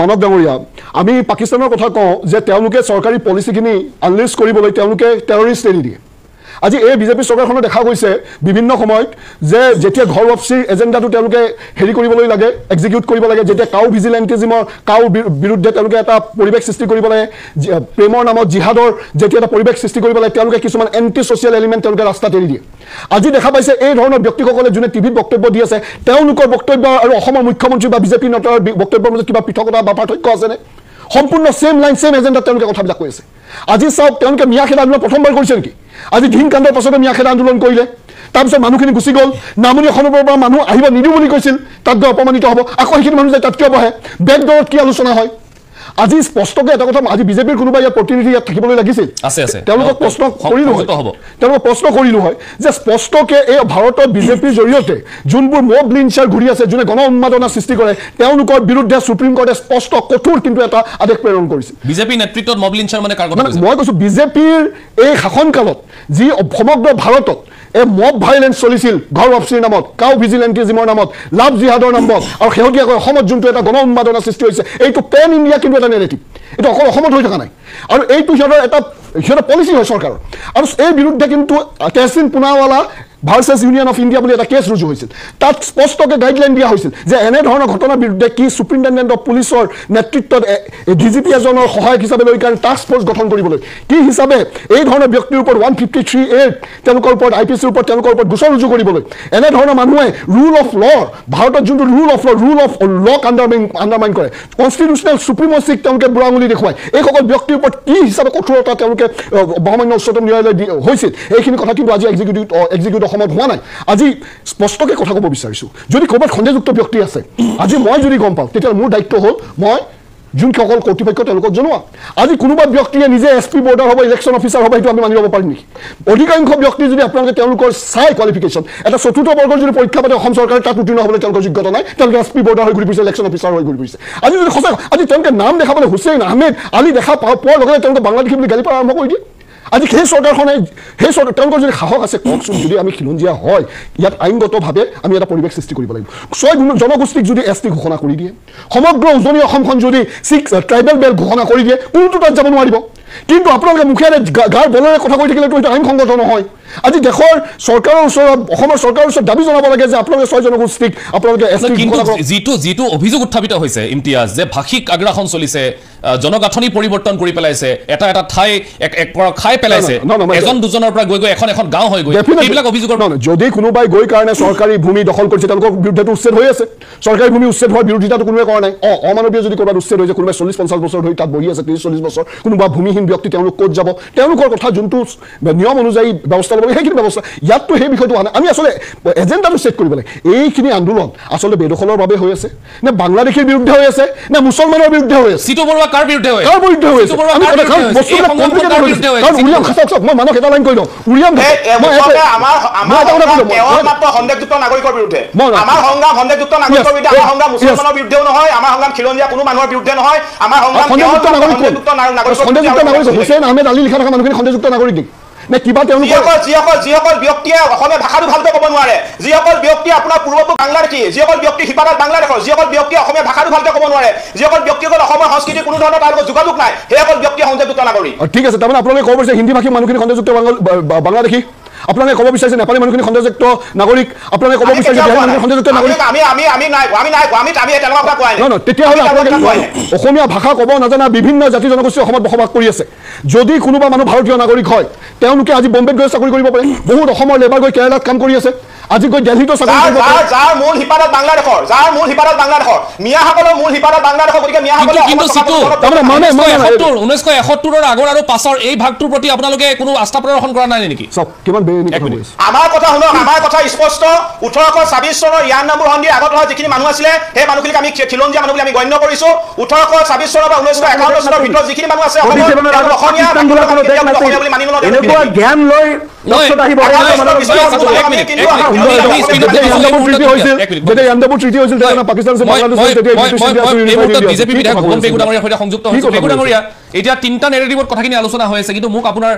মানৱ ডাঙৰীয়া আমি পাকিস্তানৰ কথা কওঁ যে তেওঁলোকে চৰকাৰী পলিচিখিনি আনলিষ্ট কৰিবলৈ তেওঁলোকে টেৰৰিষ্ট এৰি দিয়ে আজি এই বিজেপি চৰকাৰখনে দেখা গৈছে বিভিন্ন সময়ত যে যেতিয়া ঘৰ ৱাপচিৰ এজেণ্ডাটো তেওঁলোকে হেৰি কৰিবলৈ লাগে এক্সিকিউট কৰিব লাগে যেতিয়া কাউ ভিজিলেণ্টিজিমৰ কাউ বিৰুদ্ধে তেওঁলোকে এটা পৰিৱেশ সৃষ্টি কৰিব লাগে প্ৰেমৰ নামত জিহাদৰ যেতিয়া এটা পৰিৱেশ সৃষ্টি কৰিব লাগে তেওঁলোকে কিছুমান এণ্টি ছ'চিয়েল এলিমেণ্ট তেওঁলোকে ৰাস্তাত এৰি দিয়ে আজি দেখা পাইছে এই ধৰণৰ ব্যক্তিসকলে যোনে টিভিত বক্তব্য দি আছে তেওঁলোকৰ বক্তব্য আৰু অসমৰ মুখ্যমন্ত্ৰী বা বিজেপি নেতাৰ বক্তব্যৰ মাজত কিবা পৃথকতা বা পাৰ্থক্য আছেনে সম্পূৰ্ণ সেম লাইন সেম এজেণ্ডাত তেওঁলোকে কথাবিলাক কৈ আছে আজি চাওক তেওঁলোকে মিয়াখেদা আন্দোলন প্ৰথমবাৰ কৰিছে নেকি আজি ঘিনকাণ্ডৰ পাছতে মিয়াখেদা আন্দোলন কৰিলে তাৰপিছত মানুহখিনি গুচি গ'ল নামনি অসমৰ পৰা মানুহ আহিব নিদিওঁ বুলি কৈছিল তাত গৈ অপমানিত হ'ব আকৌ সেইখিনি মানুহ যায় তাত কিয় বহে বেকডৰত কি আলোচনা হয় আজি স্পষ্টকৈ এটা কথা আজি বিজেপিৰ কোনোবা ইয়াত প্ৰতিনিধি ইয়াত থাকিবলৈ লাগিছিল তেওঁলোকক প্ৰশ্ন কৰিলো হয় যে স্পষ্টকৈ এই ভাৰতৰ বিজেপিৰ জৰিয়তে যোনবোৰ মব লিঞ্চাৰ ঘূৰি আছে যোনে গণ উন্মাদনা সৃষ্টি কৰে তেওঁলোকৰ বিৰুদ্ধে সুপ্ৰিম কোৰ্টে স্পষ্ট কঠোৰ কিন্তু এটা আদেশ প্ৰেৰণ কৰিছিল বিজেপি নেতৃত্বত মব লিঞ্চাৰ মানে কাৰ কথা মই কৈছো বিজেপিৰ এই শাসনকালত যি সমগ্ৰ ভাৰতত এই মব ভাইলেন্স চলিছিল ঘৰ ৱাপচিৰ নামত কাউ ভিজিলেণ্টিজিমৰ নামত লাভ জিহাদৰ নামত আৰু শেহতীয়াকৈ অসমত যোনটো এটা গণ উন্মাদনা সৃষ্টি হৈছে এইটো পেন ইণ্ডিয়া কিন্তু এটা নেৰেটিভ এইটো অকল অসমত হৈ থকা নাই আৰু এইটো সিহঁতৰ পলিচি হয় চৰকাৰৰ আৰু এই বিৰুদ্ধে কিন্তু Tehseen Poonawalla versus union of India বুলি এটা কেছ ৰুজু হৈছিল তাত স্পষ্টকৈ গাইডলাইন দিয়া হৈছিল যে এনেধৰণৰ ঘটনাৰ বিৰুদ্ধে কি চুপাৰিণ্টেণ্ডেণ্ট অফ পুলিচৰ নেতৃত্বত ডিজিপি এজনৰ সহায়ক হিচাপে লৈ কাৰণে টাস্ক ফ'ৰ্চ গঠন কৰিবলৈ কি হিচাপে এই ধৰণৰ ব্যক্তিৰ ওপৰত 153A তেওঁলোকৰ ওপৰত IPCৰ ওপৰত তেওঁলোকৰ ওপৰত গোচৰ ৰুজু কৰিবলৈ এনেধৰণৰ মানুহে ৰুল অফ ল ভাৰতত যোনটো ৰুল অফ লক আণ্ডাৰমাইন কৰে কনষ্টিটিউচনেল চুপ্ৰিমচিক তেওঁলোকে বুঢ়া আঙুলি দেখুৱায় এইসকল ব্যক্তিৰ ওপৰত কি হিচাপে কঠোৰতা তেওঁলোকে মহামান্য উচ্চতম ন্যায়ালয়ে হৈছিল এইখিনি কথা কিন্তু আজি এক্সিকিউটিভ অসমত হোৱা নাই আজি স্পষ্টকৈ কথা ক'ব বিচাৰিছোঁ যদি ক'ৰবাত সন্দেহযুক্ত ব্যক্তি আছে আজি মই যদি গম পাওঁ তেতিয়া মোৰ দায়িত্ব হ'ল মই যোনসকল কৰ্তৃপক্ষ তেওঁলোকক জনোৱা আজি কোনোবা ব্যক্তিয়ে নিজে SP বৰ্ডাৰ হ'ব ইলেকশ্যন অফিচাৰ হ'ব সেইটো আমি মানি ল'ব পাৰিম নেকি অধিকাংশ ব্যক্তি যদি আপোনালোকে তেওঁলোকৰ চাই কোৱালিফিকেশ্যন এটা চতুৰ্থ বৰ্গৰ যদি পৰীক্ষা পাতে অসম চৰকাৰে তাত উত্তীৰ্ণ হ'বলৈ তেওঁলোকৰ যোগ্যতা নাই তেওঁলোকে SP বৰ্ডাৰ হৈ ঘূৰি ফুৰিছে ইলেকশ্যন অফিচাৰ হৈ ঘূৰি ফুৰিছে আজি যদি সঁচা আজি তেওঁলোকে নাম দেখা পালে হুছেইন আহমেদ আলি দেখা পোৱাৰ লগে তেওঁলোকে বাংলাদেশী বুলি গালি পৰা আৰম্ভ কৰি দিয়ে আজি সেই চৰকাৰখনে তেওঁলোকৰ যদি সাহস আছে কওকচোন যদি আমি খিলঞ্জীয়া হয় ইয়াত আইনগতভাৱে আমি এটা পৰিৱেশ সৃষ্টি কৰিব লাগিব 6 জনগোষ্ঠীক যদি ST ঘোষণা কৰি দিয়ে সমগ্ৰ উজনি অসমখন যদি 6 ট্ৰাইবেল বেল্ট ঘোষণা কৰি দিয়ে কোনোটো তাত যাব নোৱাৰিব কিন্তু আপোনালোকে মুখেৰে গাৰ বলেৰে কথা কৈ থাকিলেতো এইটো আইনসংগত নহয় আজি দেশৰ চৰকাৰৰ ওচৰত অসমৰ চৰকাৰৰ ওচৰত দাবী জনাব লাগে যে আপোনালোকে 6 জনগোষ্ঠীক আপোনালোকে যিটো অভিযোগ উত্থাপিত হৈছে ইমতিয়াজ যে ভাষিক আগ্ৰাসন চলিছে জনগাঁথনি পৰিৱৰ্তন কৰি পেলাইছে এটা ঠাই খাই পেলাইছে এজন দুজনৰ পৰা গৈ এখন গাঁও হৈ গৈ এইবিলাক অভিযোগৰ যদি কোনোবাই গৈ কাৰণে চৰকাৰী ভূমি দখল কৰিছে তেওঁলোকৰ বিৰুদ্ধেতো উচ্ছেদ হৈ আছে চৰকাৰী ভূমি উচ্ছেদ হোৱাৰ বিৰোধিতাটো কোনোৱে কৰা নাই অমানৱীয় যদি ক'ৰবাত উচ্ছেদ হৈছে কোনোবাই 40-50 বছৰ ধৰি তাত বহি আছে 30-40 বছৰ কোনোবা ভূমিহীন ব্যক্তি তেওঁলোক ক'ত যাব তেওঁলোকৰ কথা যোনটো নিয়ম অনুযায়ী ব্যৱস্থা ল'ব সেইখিনি ব্যৱস্থা ইয়াততো সেই বিষয়টো হোৱা নাই আমি আচলতে এজেণ্ডাটো চেক কৰিব লাগে এইখিনি আন্দোলন আচলতে বেদখলৰ বাবে হৈ আছে নে বাংলাদেশীৰ বিৰুদ্ধে হৈ আছে নে মুছলমানৰ বিৰুদ্ধে হৈ আছে চিটো বৰুৱা কাৰ বিৰুদ্ধে হৈ আছে আমি কথা খাম বস্তুবিলাক কমপ্লিকেটেড হৈ আছে কাৰণ উৰিয়াম খাওক মই মানুহক এটা লাইন কৈ লওঁ উৰিয়াম আমাৰ মাত্ৰ সন্দেহযুক্ত নাগৰিকৰ বিৰুদ্ধে আমাৰ সংগ্ৰাম সন্দেহযুক্ত নাগৰিকৰ বিৰুদ্ধে আমাৰ সংগ্ৰাম মুছলমানৰ বিৰুদ্ধেও নহয় আমাৰ সংগ্ৰাম খিলঞ্জীয়া কোনো মানুহৰ বিৰুদ্ধে নহয় আমাৰ সংগ্ৰাম সন্দেহযুক্ত নাগৰিক হুছেইন আহমেদ আলি লিখা থকা মানুহখিনি সন্দেহযুক্ত নাগৰিক নে কিবা তেওঁলোকৰ যিসকল ব্যক্তিয়ে অসমীয়া ভাষাটো ভালকৈ ক'ব নোৱাৰে যিসকল ব্যক্তি আপোনাৰ পূৰ্বপুৰুষ বাংলাদেশী যিসকল ব্যক্তি সিপাৰত বাংলাদেশৰ যিসকল ব্যক্তিয়ে অসমীয়া ভাষাটো ভালকৈ ক'ব নোৱাৰে যিসকল ব্যক্তিসকল অসমৰ সংস্কৃতিৰ কোনো ধৰণৰ তাৰ লগত যোগাযোগ নাই সেইসকল ব্যক্তি সন্দেহযুক্ত নাগৰিক ঠিক আছে তাৰমানে আপোনালোকে ক'ব বিচাৰিছে হিন্দী ভাষী মানুহখিনি সন্দেহযুক্ত বাংলাদেশী আপোনালোকে ক'ব বিচাৰিছে নেপালী মানুহখিনি সন্দেহযুক্ত নাগৰিক আপোনালোকে ক'ব বিচাৰিছে বিহাৰী মানুহখিনি সন্দেহযুক্ত নাগৰিক তেতিয়াহ'লে আপোনালোকে অসমীয়া ভাষা ক'ব নাজানা বিভিন্ন জাতি জনগোষ্ঠী অসমত বসবাস কৰি আছে যদি কোনোবা মানুহ ভাৰতীয় নাগৰিক হয় তেওঁলোকে আজি বম্বেত গৈ চাকৰি কৰিব পাৰে বহুত অসমৰ লেবাৰ গৈ কেৰালাত কাম কৰি আছে আজি গৈ দিল্লীতো চাকৰি কৰিব পাৰে যাৰ মূল হিপাৰত বাংলাদেশৰ মিয়াসকলৰ মূল হিপাৰত বাংলাদেশৰ গতিকে মিয়াসকলৰ কিন্তু সিটো তাৰমানে 1971 আগৰ আৰু পাছৰ এই ভাগটোৰ প্ৰতি আপোনালোকে কোনো আস্থা প্ৰদৰ্শন কৰা নাই নেকি সব কিমান আমাৰ কথা শুনক আমাৰ কথা স্পষ্ট 1826 চনৰ ইয়ান নম্বৰ সন্ধিৰ আগত হোৱা যিখিনি মানুহ আছিলে সেই মানুহখিনিক আমি খিলঞ্জীয়া মানুহ বুলি আমি গণ্য কৰিছো 1826 চনৰ পৰা 1951 চনৰ ভিতৰত যিখিনি মানুহ আছে অসমীয়া বুলি মানি নলয় এনেকুৱা জ্ঞান লৈ বিজেপি বিধায়ক ভগৱান পেগু ডাঙৰীয়াৰ সৈতে সংযুক্ত হৈছে পেগু ডাঙৰীয়া এতিয়া তিনিটা নেৰেটিভত কথাখিনি আলোচনা হৈ আছে কিন্তু মোক আপোনাৰ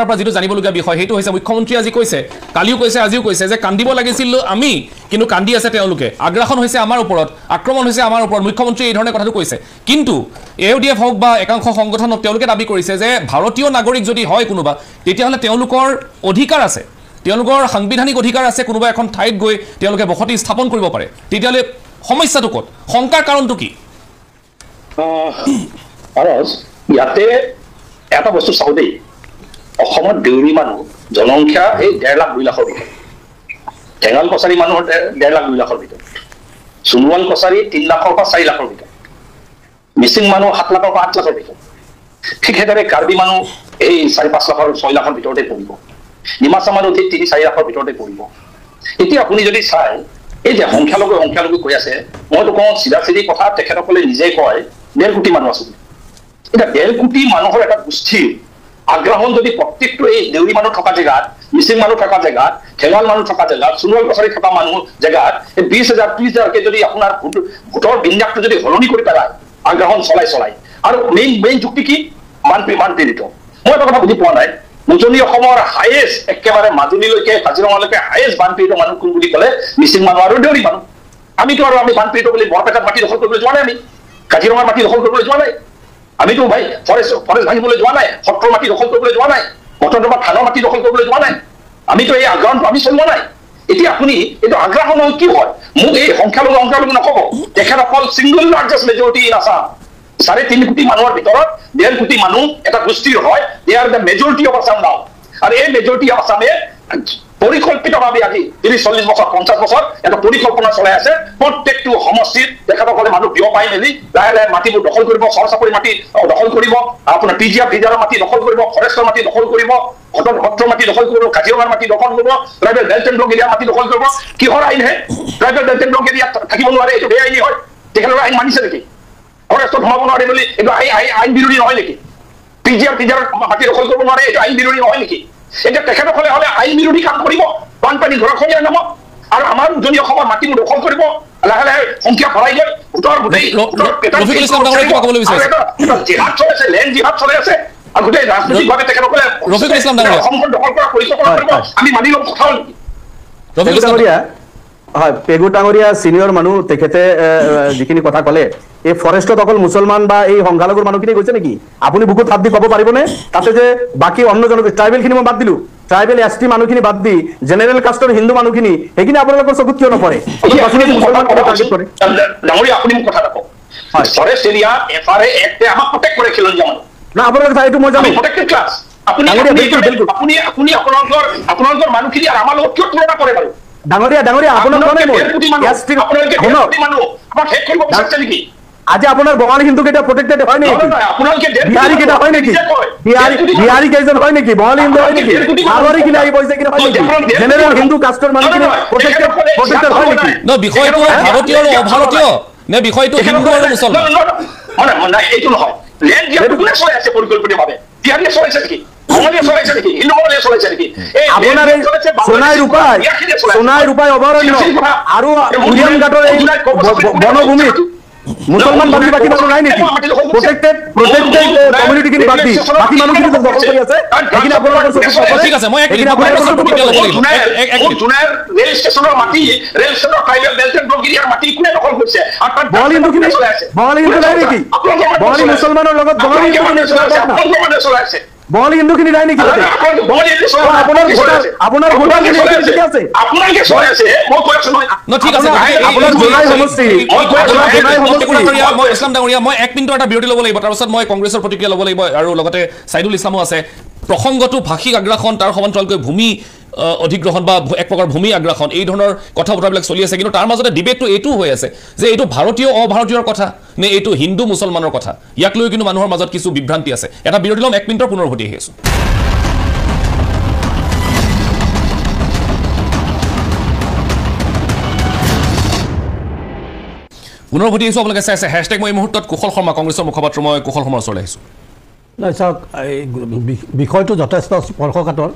পৰা যিটো জানিবলগীয়া বিষয় সেইটো হৈছে মুখ্যমন্ত্ৰীয়ে আজি কৈছে কালিও কৈছে আজিও কৈছে যে কান্দিব লাগিছিল আমি কিন্তু কান্দি আছে তেওঁলোকে আগ্ৰাসন হৈছে আমাৰ ওপৰত আক্ৰমণ হৈছে আমাৰ ওপৰত মুখ্যমন্ত্ৰীয়ে এই ধৰণে কথাটো কৈছে কিন্তু AUDF হওক বা একাংশ সংগঠন তেওঁলোকে দাবী কৰিছে যে ভাৰতীয় নাগৰিক যদি হয় কোনোবা তেতিয়াহ'লে তেওঁলোকৰ অধিকাৰ আছে তেওঁলোকৰ সাংবিধানিক অধিকাৰ আছে কোনোবা এখন ঠাইত গৈ তেওঁলোকে বসতি স্থাপন কৰিব পাৰে তেতিয়াহ'লে সমস্যাটো ক'ত শংকাৰ কাৰণটো কি ইয়াতে এটা বস্তু চাওঁ দেই অসমত দেউৰী মানুহ জনসংখ্যা এই 1.5 লাখ 2 লাখৰ ভিতৰত টেঙাল কছাৰী মানুহৰ 1.5 লাখ 2 লাখৰ ভিতৰত সোণোৱাল কছাৰী 3 লাখৰ পৰা 4 লাখৰ ভিতৰত মিচিং মানুহ 7 লাখৰ পৰা 8 লাখৰ ভিতৰত ঠিক সেইদৰে কাৰ্বি মানুহ এই 4-5 লাখৰ 6 লাখৰ ভিতৰতে পৰিব ডিমাচা মানুহ ঠিক ৩-৪ লাখৰ ভিতৰতে পৰিব এতিয়া আপুনি যদি চাই এই যে সংখ্যালঘু কৈ আছে মইতো কওঁ চিধা চিধি কথা তেখেতসকলে নিজে কয় ১.৫ কোটি মানুহ আছে এতিয়া ১.৫ কোটি মানুহৰ এটা গোষ্ঠীৰ আগ্ৰাসন যদি প্ৰত্যেকটো এই দেউৰী মানুহ থকা জেগাত মিচিং মানুহ থকা জেগাত খেঙাল মানুহ থকা জেগাত সোণোৱাল কছাৰী থকা মানুহ জেগাত ২০,০০০ ৩০,০০০কে যদি আপোনাৰ ভোটৰ বিন্যাসটো যদি সলনি কৰি পেলায় আগ্ৰাসন চলাই আৰু মেইন যুক্তি কি বানপীড়িত মই এটা কথা বুজি পোৱা নাই উজনি অসমৰ হাইয়েষ্ট একেবাৰে মাজুলীলৈকে কাজিৰঙালৈকে হাইয়েষ্ট বানপীড়িত মানুহ কোন বুলি ক'লে মিচিং মানুহ আৰু দেউৰী মানুহ আমিতো আৰু আমি বানপীড়িত বুলি বৰপেটাত মাটি দখল কৰিবলৈ যোৱা নাই আমি কাজিৰঙাৰ মাটি দখল কৰিবলৈ যোৱা নাই আমিতো ভাই ফৰেষ্ট ভাঙিবলৈ যোৱা নাই সত্ৰৰ মাটি দখল কৰিবলৈ যোৱা নাই মটনদমা থানৰ মাটি দখল কৰিবলৈ যোৱা নাই আমিতো এই আগ্ৰাসনটো আমি চলোৱা নাই এতিয়া আপুনি এইটো আগ্ৰাসন কি হয় মোক এই সংখ্যালঘু নক'ব তেখেতসকল single largest majority in Assam ৩.৫ কোটি মানুহৰ ভিতৰত ১.৫ কোটি মানুহ এটা গোষ্ঠীৰ হয় they are the majority of Assam now আৰু এই মেজৰিটি অফ আছামে পৰিকল্পিতভাৱে আজি ৩০-৪০ বছৰ ৫০ বছৰ এটা পৰিকল্পনা চলাই আছে প্ৰত্যেকটো সমষ্টিত তেখেতসকলে মানুহ বিয় পাই মেলি লাহে লাহে মাটিবোৰ দখল কৰিব চৰ চাপৰি মাটি দখল কৰিব আপোনাৰ পিজিআৰৰ মাটি দখল কৰিব ফৰেষ্টৰ মাটি দখল কৰিব সত্ৰৰ মাটি দখল কৰিব কাজিৰঙাৰ মাটি দখল কৰিব ট্ৰাইবেল বেল্ট এণ্ড ব্লক এৰিয়াৰ মাটি দখল কৰিব কিহৰ আইনহে ট্ৰাইবেল বেল্ট এণ্ড ব্লক এৰিয়াত থাকিব নোৱাৰে এইটো বেআইনী হয় তেখেতৰ আইন মানিছে নেকি ফৰেষ্টত সোমাব নোৱাৰে বুলি এইটো আইন বিৰোধী নহয় নেকি পিজিআৰ মাটি দখল কৰিব নোৱাৰে এইটো আইন বিৰোধী নহয় নেকি এতিয়া তেখেতসকলে হ'লে আইন বিৰোধী কাম কৰিব বানপানী ঘৰখনীয়াৰ নামত আৰু আমাৰ উজনি অসমৰ মাটিবোৰ দখল কৰিব লাহে লাহে সংখ্যা ভৰাই গ'ল জিহাদ চলাইছে লেণ্ড জিহাদ চলাই আছে আৰু গোটেই ৰাজনৈতিকভাৱে তেখেতসকলে অসমখন দখল কৰা পৰিকল্পনা কৰিব আমি মানি ল'ম কথা হ'ল হয় পেগু ডাঙৰীয়া চিনিয়ৰ মানুহ তেখেতে যিখিনি কথা ক'লে এই ফৰেষ্টত অকল মুছলমান বা এই সংখ্যালঘুৰ মানুহখিনি গৈছে নেকি আপুনি বুকুত হাত দি ক'ব পাৰিবনে তাতে যে বাকী অন্য ট্ৰাইবেলখিনি মই বাদ দিলো ট্ৰাইবেল এছ টি মানুহখিনি বাদ দি জেনেৰেল কাষ্টৰ হিন্দু মানুহখিনি সেইখিনি আপোনালোকৰ চকুত কিয় নপৰে ডাঙৰীয়া আপুনি মোক কথা ৰাখক ফৰেষ্ট এৰিয়া এফআৰএ এক্টে আমাক প্ৰটেক্ট কৰে খিলঞ্জীয়া মানুহ না আপোনালোকৰ এইটো মই জানো প্ৰটেক্টেড ক্লাছ আপুনি আপোনালোকৰ মানুহখিনি আৰু আমাৰ লগত কিয় তুলনা কৰে বাৰু ডাঙৰীয়া আজি আপোনাৰ বঙালী হিন্দু কেইটা প্ৰটেক্টেড হয় নেকি বিহাৰী কেইটা হয় নেকি বিহাৰী কেইজন হয় নেকি বঙালী হিন্দু হয় নেকি মাৰোৱাৰী কিনা আহি পইচা কিনা হয় নেকি জেনেৰেল হিন্দু কাষ্টৰ মানুহখিনি প্ৰটেক্টেড হয় নেকি বিষয়টো ভাৰতীয় আৰু অভাৰতীয় নে বিষয়টো হিন্দু আৰু মুছলমান এইটো নহয় লেণ্ড জিহাদ কোনে চলাই আছে পৰিকল্পিতভাৱে বিহাৰীয়ে চলাইছে নেকি সোণাই ৰূপাই অভয়াৰণ্য আৰু উৰিয়াম ঘাটৰ এই বনভূমিত মুছলমান বাকী মানুহ নাই নেকি প্ৰটেক্টেড কমিউনিটিখিনি বাদ দি বাকী মানুহখিনি দখল কৰি আছে সেইখিনি আপোনালোকৰ ঠিক আছে মই ৰেল ষ্টেচনৰ মাটি ৰেল ষ্টেচনৰ ট্ৰাইবেল বেল্ট এণ্ড ব্লক এৰিয়াৰ মাটি কোনে দখল কৰিছে বঙালী হিন্দু নাই নেকি বঙালী মুছলমানৰ লগত বঙালী চলাইছে বঙালী হিন্দুখিনি নাই নেকি আপোনাৰ ইছলাম ডাঙৰীয়া মই 1 মিনিটৰ এটা বিৰতি ল'ব লাগিব তাৰপিছত মই কংগ্ৰেছৰ প্ৰতিক্ৰিয়া ল'ব লাগিব আৰু লগতে ছাইদুল ইছলামো আছে প্ৰসংগটো ভাষিক আগ্ৰাসন তাৰ সমান্তৰালকৈ ভূমি অধিগ্ৰহণ বা এক প্ৰকাৰ ভূমি আগ্ৰাসন এই ধৰণৰ কথা বতৰাবিলাক চলি আছে কিন্তু তাৰ মাজতে ডিবেটটো এইটো হৈ আছে যে এইটো ভাৰতীয় অভাৰতীয়ৰ কথা নে এইটো হিন্দু মুছলমানৰ কথা ইয়াক লৈ কিন্তু মানুহৰ মাজত কিছু বিভ্ৰান্তি আছে এটা বিৰতি ল'ম 1 মিনিটৰ পুনৰ উভতি আহি আছোঁ পুনৰ উভতি আহিছোঁ আপোনালোকে চাই আছে হেছটেগ মই এই মুহূৰ্তত কুশল শৰ্মা কংগ্ৰেছৰ মুখপাত্ৰ মই কুশল শৰ্মাৰ ওচৰলৈ আহিছোঁ নাই চাওক এই বিষয়টো যথেষ্ট স্পৰ্শকাতৰ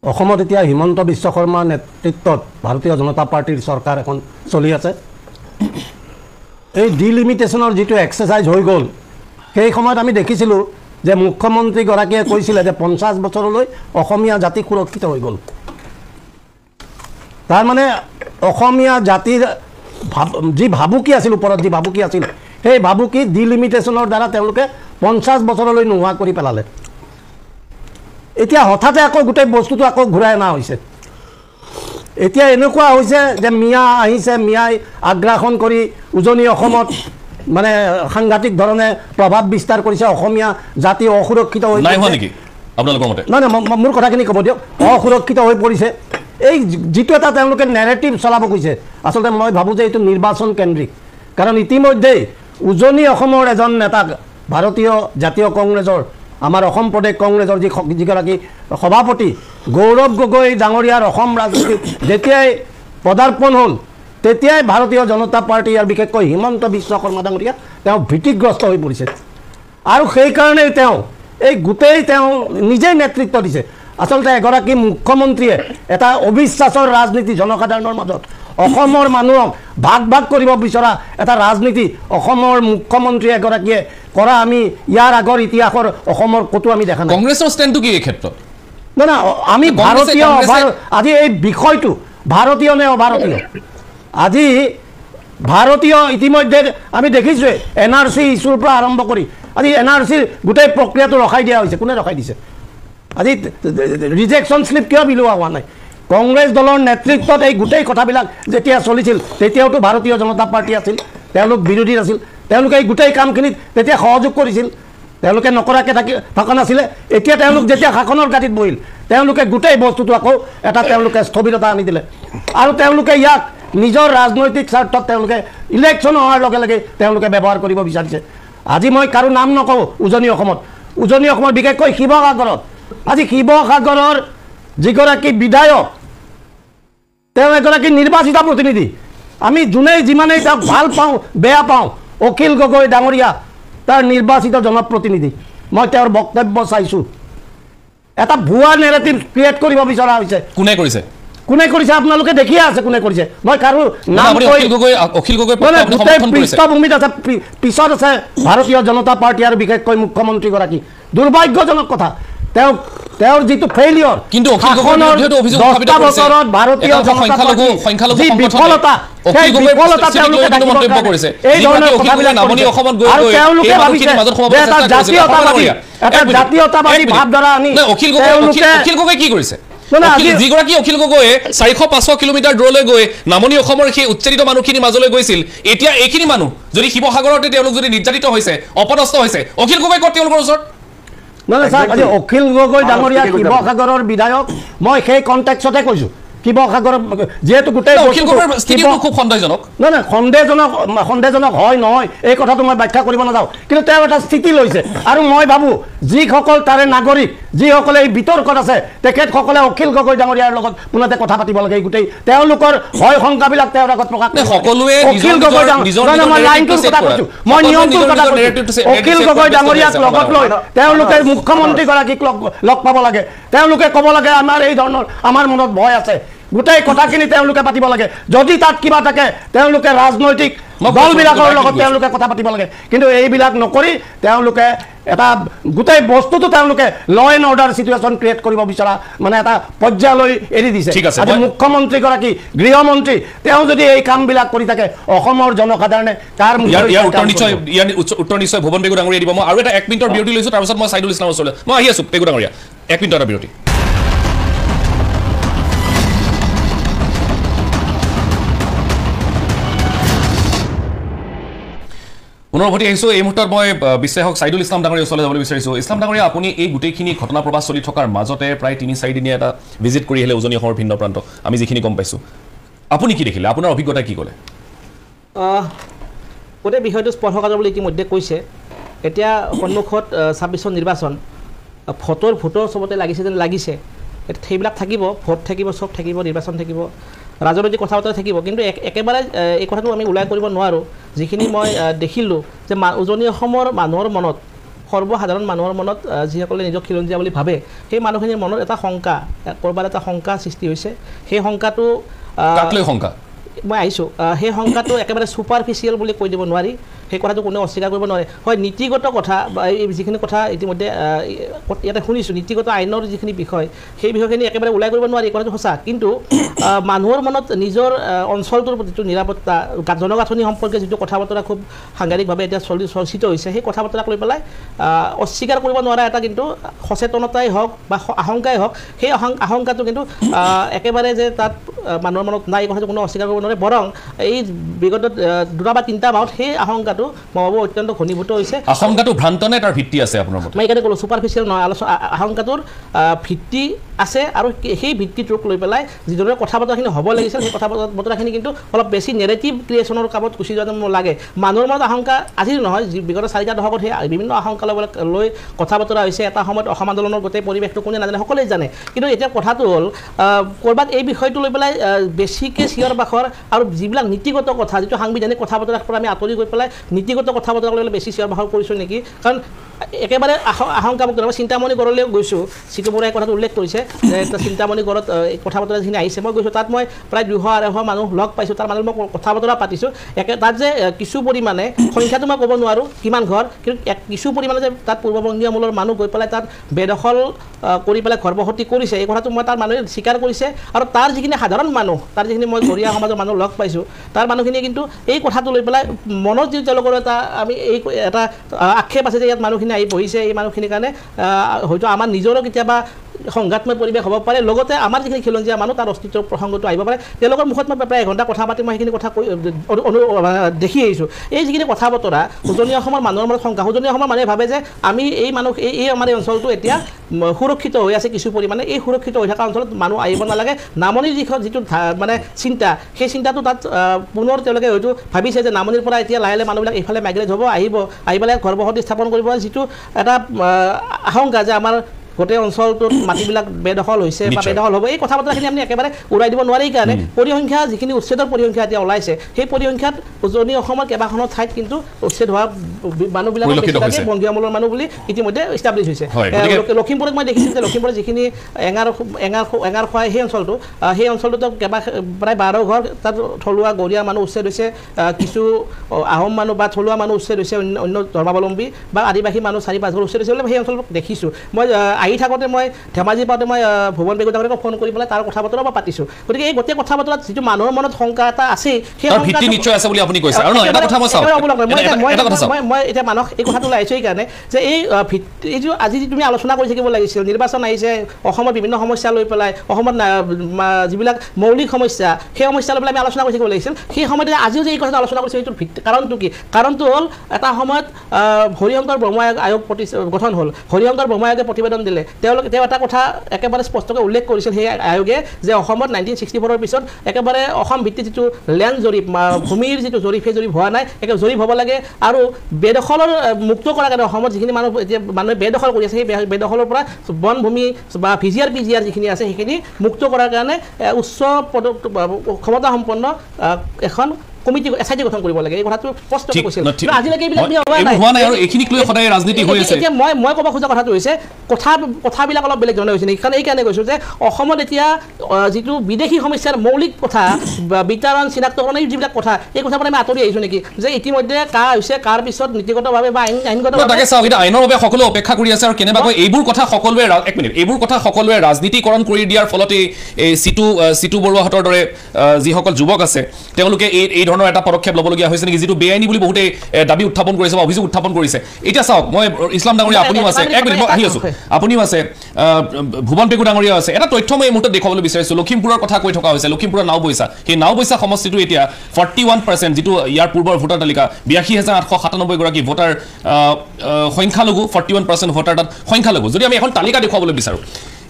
অসমত এতিয়া হিমন্ত বিশ্ব শৰ্মাৰ নেতৃত্বত ভাৰতীয় জনতা পাৰ্টিৰ চৰকাৰ এখন চলি আছে এই ডিলিমিটেশ্যনৰ যিটো এক্সাৰচাইজ হৈ গ'ল সেই সময়ত আমি দেখিছিলোঁ যে মুখ্যমন্ত্ৰীগৰাকীয়ে কৈছিলে যে 50 বছৰলৈ অসমীয়া জাতি সুৰক্ষিত হৈ গ'ল তাৰমানে অসমীয়া জাতিৰ যি ভাবুকি আছিল ওপৰত যি ভাবুকি আছিল সেই ভাবুকি ডিলিমিটেশ্যনৰ দ্বাৰা তেওঁলোকে 50 বছৰলৈ নোহোৱা কৰি পেলালে এতিয়া হঠাতে আকৌ গোটেই বস্তুটো আকৌ ঘূৰাই অনা হৈছে এতিয়া এনেকুৱা হৈছে যে মিয়া আহিছে মিয়াই আগ্ৰাসন কৰি উজনি অসমত মানে সাংঘাতিক ধৰণে প্ৰভাৱ বিস্তাৰ কৰিছে অসমীয়া জাতি অসুৰক্ষিত হৈ নাই হোৱা নেকি আপোনালোকৰ মতে নাই মোৰ কথাখিনি ক'ব দিয়ক অসুৰক্ষিত হৈ পৰিছে এই যিটো এটা তেওঁলোকে নেৰেটিভ চলাব কৈছে আচলতে মই ভাবোঁ যে এইটো নিৰ্বাচন কেন্দ্ৰিক কাৰণ ইতিমধ্যেই উজনি অসমৰ এজন নেতাক ভাৰতীয় জাতীয় কংগ্ৰেছৰ আমাৰ অসম প্ৰদেশ কংগ্ৰেছৰ যিগৰাকী সভাপতি গৌৰৱ গগৈ ডাঙৰীয়াৰ অসম ৰাজনীতিত যেতিয়াই পদাৰ্পণ হ'ল তেতিয়াই ভাৰতীয় জনতা পাৰ্টি আৰু বিশেষকৈ হিমন্ত বিশ্ব শৰ্মা ডাঙৰীয়া তেওঁ ভীতিগ্ৰস্ত হৈ পৰিছে আৰু সেইকাৰণেই তেওঁ এই গোটেই তেওঁ নিজেই নেতৃত্ব দিছে আচলতে এগৰাকী মুখ্যমন্ত্ৰীয়ে এটা অবিশ্বাসৰ ৰাজনীতি জনসাধাৰণৰ মাজত অসমৰ মানুহক ভাগ ভাগ কৰিব বিচৰা এটা ৰাজনীতি অসমৰ মুখ্যমন্ত্ৰী এগৰাকীয়ে কৰা আমি ইয়াৰ আগৰ ইতিহাসৰ অসমৰ ক'তো আমি দেখা নাই কংগ্ৰেছৰ ষ্টেণ্ডটো কি এই ক্ষেত্ৰত না আমি ভাৰতীয় আজি এই বিষয়টো ভাৰতীয় নে অভাৰতীয় আজি ভাৰতীয় ইতিমধ্যে আমি দেখিছোঁৱে NRC ইছ্যুৰ পৰা আৰম্ভ কৰি আজি NRCৰ গোটেই প্ৰক্ৰিয়াটো ৰখাই দিয়া হৈছে কোনে ৰখাই দিছে আজি ৰিজেকশ্যন শ্লিপ কিয় বিলোৱা হোৱা নাই কংগ্ৰেছ দলৰ নেতৃত্বত এই গোটেই কথাবিলাক যেতিয়া চলিছিল তেতিয়াওতো ভাৰতীয় জনতা পাৰ্টি আছিল তেওঁলোক বিৰোধী আছিল তেওঁলোকে এই গোটেই কামখিনিত তেতিয়া সহযোগ কৰিছিল তেওঁলোকে নকৰাকৈ থকা নাছিলে এতিয়া তেওঁলোক যেতিয়া শাসনৰ গাঁঠিত বহিল তেওঁলোকে গোটেই বস্তুটো আকৌ এটা তেওঁলোকে স্থবিৰতা আনি দিলে আৰু তেওঁলোকে ইয়াক নিজৰ ৰাজনৈতিক স্বাৰ্থত তেওঁলোকে ইলেকশ্যন হোৱাৰ লগে লগে তেওঁলোকে ব্যৱহাৰ কৰিব বিচাৰিছে আজি মই কাৰো নাম নকওঁ উজনি অসমত বিশেষকৈ শিৱসাগৰত আজি শিৱসাগৰৰ যিগৰাকী বিধায়ক তেওঁ এগৰাকী নিৰ্বাচিত প্ৰতিনিধি আমি যোনেই যিমানেই তেওঁক ভাল পাওঁ বেয়া পাওঁ অখিল গগৈ ডাঙৰীয়া তাৰ নিৰ্বাচিত জনপ্ৰতিনিধি মই তেওঁৰ বক্তব্য চাইছোঁ এটা ভুৱা নেৰেটিভ ক্ৰিয়েট কৰিব বিচৰা হৈছে কোনে কৰিছে আপোনালোকে দেখিয়ে আছে কোনে কৰিছে মই কাৰো নাম পৃষ্ঠভূমিত আছে পিছত আছে ভাৰতীয় জনতা পাৰ্টি আৰু বিশেষকৈ মুখ্যমন্ত্ৰীগৰাকী দুৰ্ভাগ্যজনক কথা তেওঁৰ যিটো ফেইলিয়ৰ কিন্তু বছৰত ভাৰতীয় জনতা পাৰ্টি যি বিফলতা সেই বিফলতা তেওঁলোকে মন্তব্য কৰিছে এই ধৰণৰ কথাবিলাক আৰু তেওঁলোকে ভাবিছে যে এটা জাতীয়তাবাদী ভাৱধাৰা আনি অখিল গগৈ কি কৰিছে যিগৰাকী অখিল গগৈয়ে 400-500 কিলোমিটাৰ দূৰলৈ গৈ নামনি অসমৰ সেই উচ্চাৰিত মানুহখিনিৰ মাজলৈ গৈছিল এতিয়া এইখিনি মানুহ যদি শিৱসাগৰতে তেওঁলোক যদি নিৰ্যাতিত হৈছে অপদস্থ হৈছে অখিল গগৈ ক'ত তেওঁলোকৰ ওচৰত নহয় ছাৰ আজি অখিল গগৈ ডাঙৰীয়া শিৱসাগৰৰ বিধায়ক মই সেই কণ্টেক্সতে কৈছোঁ শিৱসাগৰ যেহেতু গোটেই খুব সন্দেহজনক নহয় সন্দেহজনক হয় নহয় এই কথাটো মই ব্যাখ্যা কৰিব নাযাওঁ কিন্তু তেওঁ এটা স্থিতি লৈছে আৰু মই ভাবোঁ যিসকল তাৰে নাগৰিক যিসকলে এই বিতৰ্কত আছে তেখেতসকলে অখিল গগৈ ডাঙৰীয়াৰ লগত পোনতে কথা পাতিব লাগে গোটেই তেওঁলোকৰ ভয় শংকাবিলাক তেওঁৰ আগত প্ৰকাশ সকলোৱে অখিল গগৈ মই লাইনটোৰ কথা কৈছোঁ মই নিয়মটোৰ কথা কৈছোঁ অখিল গগৈ ডাঙৰীয়াক লগত লৈ তেওঁলোকে মুখ্যমন্ত্ৰীগৰাকীক লগ পাব লাগে তেওঁলোকে ক'ব লাগে আমাৰ এই ধৰণৰ আমাৰ মনত ভয় আছে গোটেই কথাখিনি তেওঁলোকে পাতিব লাগে যদি তাত কিবা থাকে তেওঁলোকে ৰাজনৈতিক দলবিলাকৰ লগত তেওঁলোকে কথা পাতিব লাগে কিন্তু এইবিলাক নকৰি তেওঁলোকে এটা গোটেই বস্তুটো তেওঁলোকে ল এণ্ড অৰ্ডাৰ চিটুৱেশ্যন ক্ৰিয়েট কৰিব বিচৰা মানে এটা পৰ্যায়লৈ এৰি দিছে আজি মুখ্যমন্ত্ৰীগৰাকী গৃহমন্ত্ৰী তেওঁ যদি এই কামবিলাক কৰি থাকে অসমৰ জনসাধাৰণে তাৰ উত্তৰ নিশ্চয় ভুৱন পেগু ডাঙৰীয়া দিব মই আৰু এটা 1 মিনিটৰ বিৰতি লৈছোঁ তাৰপিছত মই চাইদুল ইছলামৰ ওচৰলৈ মই আহি আছোঁ পেগু ডাঙৰীয়া 1 মিনিটৰ এটা বিৰতি পুনৰভতি আহিছোঁ এই মুহূৰ্তত মই বিশ্বাসক চাইদুল ইছলাম ডাঙৰীয়া ওচৰলৈ যাবলৈ বিচাৰিছোঁ ইছলাম ডাঙৰীয়া আপুনি এই গোটেইখিনি ঘটনা প্ৰবাহ চলি থকাৰ মাজতে প্ৰায় 3-4 দিনীয়া এটা ভিজিট কৰি আহিলে উজনি অসমৰ ভিন্ন প্ৰান্ত আমি যিখিনি গম পাইছোঁ আপুনি কি দেখিলে আপোনাৰ অভিজ্ঞতা কি ক'লে গোটেই বিষয়টো স্পৰ্শ কৰা বুলি ইতিমধ্যে কৈছে এতিয়া সন্মুখত 26 নিৰ্বাচন ভোটৰ চবতে লাগিছে যেন লাগিছে সেইবিলাক থাকিব ভোট থাকিব চব থাকিব নিৰ্বাচন থাকিব ৰাজনৈতিক কথা বতৰা থাকিব কিন্তু একেবাৰে এই কথাটো আমি ওলাই কৰিব নোৱাৰোঁ যিখিনি মই দেখিলোঁ যে উজনি অসমৰ মানুহৰ মনত সৰ্বসাধাৰণ মানুহৰ মনত যিসকলে নিজক খিলঞ্জীয়া বুলি ভাবে সেই মানুহখিনিৰ মনত এটা শংকা ক'ৰবাত এটা শংকা সৃষ্টি হৈছে সেই শংকাটো মই আহিছোঁ সেই শংকাটো একেবাৰে ছুপাৰফিচিয়েল বুলি কৈ দিব নোৱাৰি সেই কথাটো কোনেও অস্বীকাৰ কৰিব নোৱাৰে হয় নীতিগত কথা বা এই যিখিনি কথা ইতিমধ্যে ইয়াতে শুনিছোঁ নীতিগত আইনৰ যিখিনি বিষয় সেই বিষয়খিনি একেবাৰে ওলাই কৰিব নোৱাৰি কথাটো সঁচা কিন্তু মানুহৰ মনত নিজৰ অঞ্চলটোৰ যিটো নিৰাপত্তা জনগাঁথনি সম্পৰ্কে যিটো কথা বতৰা খুব সাংঘাতিকভাৱে এতিয়া চৰ্চিত হৈছে সেই কথা বতৰাক লৈ পেলাই অস্বীকাৰ কৰিব নোৱাৰা এটা কিন্তু সচেতনতাই হওক বা আশংকাই হওক সেই আশংকাটো কিন্তু একেবাৰে যে তাত মানুহৰ মনত নাই এই কথাটো কোনো অস্বীকাৰ কৰিব নোৱাৰে বৰং এই বিগত 2 বা 3টা মাহত সেই আশংকাটো আশংকাটো মই ভাবোঁ অত্যন্ত ঘনীভূত হৈছে আশংকাটো ভ্ৰান্ত নে তাৰ ভিত্তি আছে আপোনাৰ মতে মই এইকাৰণে ক'লোঁ ছুপাৰফিচিয়েল নহয় আশংকাটোৰ ভিত্তি আছে আৰু সেই ভিত্তিটোক লৈ পেলাই যিদৰে কথা বতৰাখিনি হ'ব লাগিছিল সেই কথা বতৰাখিনি কিন্তু অলপ বেছি নেৰেটিভ ক্ৰিয়েশ্যনৰ কামত গুচি যোৱা যেন মোৰ লাগে মানুহৰ মাজত আশংকা আজিৰ নহয় বিগত 4টা দশকত সেই বিভিন্ন আশংকা লৈ কথা বতৰা হৈছে এটা সময়ত অসম আন্দোলনৰ গোটেই পৰিৱেশটো কোনে নাজানে সকলোৱে জানে কিন্তু এতিয়া কথাটো হ'ল ক'ৰবাত এই বিষয়টো লৈ পেলাই বেছিকৈ চিঞৰ বাখৰ আৰু যিবিলাক নীতিগত কথা যিটো সাংবিধানিক কথা বতৰাৰ পৰা আমি আঁতৰি গৈ পেলাই নীতিগত কথা বতৰা লৈ বেছি চিঞৰ বাখৰ কৰিছোঁ নেকি কাৰণ একেবাৰে আশংকামুক্ত নহয় চিন্তামণি গড়লৈ গৈছোঁ চিটু বৰাই কথাটো উল্লেখ কৰিছে যে চিন্তামণি গড়ত কথা বতৰা যিখিনি আহিছে মই গৈছোঁ তাত মই প্ৰায় 200-250 মানুহ লগ পাইছোঁ তাৰ মাজত মই কথা বতৰা পাতিছোঁ তাত যে কিছু পৰিমাণে সংখ্যাটো মই ক'ব নোৱাৰোঁ কিমান ঘৰ কিন্তু কিছু পৰিমাণে যে তাত পূৰ্ববংগীয় মূলৰ মানুহ গৈ পেলাই তাত বেদখল কৰি পেলাই ঘৰ বসতি কৰিছে এই কথাটো মই তাৰ মানুহে স্বীকাৰ কৰিছে আৰু তাৰ যিখিনি সাধাৰণ মানুহ তাৰ যিখিনি মই গৰীয়া সমাজৰ মানুহ লগ পাইছোঁ তাৰ মানুহখিনিয়ে কিন্তু এই কথাটো লৈ পেলাই মনত যি তেওঁলোকৰ এটা আমি এই এটা আক্ষেপ আছে যে ইয়াত মানুহখিনি আহি বহিছে এই মানুহখিনিৰ কাৰণে হয়তো আমাৰ নিজৰো কেতিয়াবা সংঘাতময় পৰিৱেশ হ'ব পাৰে লগতে আমাৰ যিখিনি খিলঞ্জীয়া মানুহ তাৰ অস্তিত্বৰ প্ৰসংগটো আহিব পাৰে তেওঁলোকৰ মুখত মই প্ৰায় এঘণ্টা কথা পাতি মই সেইখিনি কথা দেখি আহিছোঁ এই যিখিনি কথা বতৰা উজনি অসমৰ মানুহৰ মাজত শংকা উজনি অসমৰ মানুহে ভাবে যে আমি এই মানুহ এই আমাৰ এই অঞ্চলটো এতিয়া সুৰক্ষিত হৈ আছে কিছু পৰিমাণে এই সুৰক্ষিত হৈ থকা অঞ্চলত মানুহ আহিব নালাগে নামনিৰ যিটো মানে চিন্তা সেই চিন্তাটো তাত পুনৰ তেওঁলোকে হয়তো ভাবিছে যে নামনিৰ পৰা এতিয়া লাহে লাহে মানুহবিলাক এইফালে মাইগ্ৰেট হ'ব আহি পেলাই ঘৰ বসতি স্থাপন কৰিব যিটো এটা আশংকা যে আমাৰ গোটেই অঞ্চলটোত মাটিবিলাক বেদখল হৈছে বা বেদখল হ'ব এই কথা বতৰাখিনি আমি একেবাৰে উৰাই দিব নোৱাৰি কাৰণে পৰিসংখ্যা যিখিনি উচ্ছেদৰ পৰিসংখ্যা এতিয়া ওলাইছে সেই পৰিসংখ্যাত উজনি অসমৰ কেইবাখনো ঠাইত কিন্তু উচ্ছেদ হোৱা মানুহবিলাক বংগীয় মূলৰ মানুহ বুলি ইতিমধ্যে ইষ্টাব্লিছ হৈছে লখিমপুৰত মই দেখিছোঁ যে লখিমপুৰত যিখিনি এঙাৰ খোৱাই সেই অঞ্চলটোত প্ৰায় 12 ঘৰ তাত থলুৱা গৰীয়া মানুহ উচ্ছেদ হৈছে কিছু আহোম মানুহ বা থলুৱা মানুহ উচ্ছেদ হৈছে অন্য ধৰ্মাৱলম্বী বা আদিবাসী মানুহ 4-5 ঘৰ উচ্ছেদ হৈছে বুলি সেই অঞ্চলত দেখিছোঁ মই আহি থাকোঁতে মই ধেমাজি পাওঁতে মই ভুৱন বেগুদাক ফোন কৰি পেলাই তাৰ কথা বতৰা পাতিছোঁ গতিকে এই গোটেই কথা বতৰাত যিটো মানুহৰ মনত শংকা এটা আছে সেই ভিত্তি নিশ্চয় আছে বুলি আপুনি কৈছে আৰু এটা কথা মই এতিয়া মানুহ এই কথাটো ওলাই আহিছোঁ এইকাৰণে যে এই যে আজি তুমি আলোচনা কৰি থাকিব লাগিছিল নিৰ্বাচন আহিছে অসমৰ বিভিন্ন সমস্যা লৈ পেলাই অসমত যিবিলাক মৌলিক সমস্যা সেই সমস্যা লৈ পেলাই আমি আলোচনা কৰি থাকিব লাগিছিল সেই সময়তে আজিও যে এই কথাটো আলোচনা কৰিছোঁ এইটোৰ কাৰণটো কি কাৰণটো হ'ল এটা সময়ত হৰিশংকৰ ব্ৰহ্ম আয়োগ গঠন হ'ল হৰিশংকৰ ব্ৰহ্ম আয়োগে প্ৰতিবেদন দিলে তেওঁ এটা কথা একেবাৰে স্পষ্টকৈ উল্লেখ কৰিছিল সেই আয়োগে যে অসমত 1964 পিছত একেবাৰে অসম ভিত্তিক যিটো লেণ্ড জৰীপ ভূমিৰ যিটো জৰীপ সেই জৰীপ হোৱা নাই একেবাৰে জৰীপ হ'ব লাগে আৰু বেদখলৰ মুক্ত কৰাৰ কাৰণে অসমত যিখিনি মানুহে বেদখল কৰি আছে সেই বেদখলৰ পৰা বনভূমি বা পিজিআৰ যিখিনি আছে সেইখিনি মুক্ত কৰাৰ কাৰণে উচ্চ ক্ষমতাসম্পন্ন এখন কমিটি এছআইটি গঠন কৰিব লাগে এই কথাটো স্পষ্ট কৈছিল আজিলৈকে এইবিলাক হোৱা নাই আৰু এইখিনিক লৈ সদায় ৰাজনীতি হৈ আছে এতিয়া মই ক'ব খোজা কথাটো হৈছে কথাবিলাক অলপ বেলেগ ধৰণে হৈছে নেকি কাৰণ এইকাৰণে কৈছোঁ যে অসমত এতিয়া যিটো বিদেশী সমস্যাৰ মৌলিক কথা বিতৰণ চিনাক্তকৰণ এই যিবিলাক কথা এই কথাৰ পৰা আমি আঁতৰি আহিছোঁ নেকি যে ইতিমধ্যে কাৰ হৈছে কাৰ পিছত নীতিগতভাৱে বা আইনগতভাৱে তাকে চাওক এতিয়া আইনৰ বাবে সকলো অপেক্ষা কৰি আছে আৰু কেনেবাকৈ এইবোৰ কথা সকলোৱে ৰাজনীতিকৰণ কৰি দিয়াৰ ফলতে এই চিটু বৰুৱাহঁতৰ দৰে যিসকল যুৱক আছে তেওঁলোকে এই ধৰণৰ এটা পদক্ষেপ ল'বলগীয়া হৈছে নেকি যিটো বেআইনী বুলি বহুতে দাবী উত্থাপন কৰিছে বা অভিযোগ উত্থাপন কৰিছে এতিয়া চাওক মই ইছলাম ডাঙৰীয়া আপুনিও আছে এক মিনিট মই আহি আছোঁ আপুনিও আছে ভুৱন পেগু ডাঙৰীয়াও আছে এটা তথ্য মই এই মুহূৰ্তত দেখুৱাবলৈ বিচাৰিছোঁ লখিমপুৰৰ কথা কৈ থকা হৈছে লখিমপুৰৰ নাওবৈচা সেই নাওবৈচা সমষ্টিটো এতিয়া 41% যিটো ইয়াৰ পূৰ্বৰ ভোটাৰ তালিকা 82,897 গৰাকী ভোটাৰ সংখ্যালঘু 41% ভোটাৰ তাত সংখ্যালঘু যদি আমি এখন তালিকা দেখুৱাবলৈ বিচাৰোঁ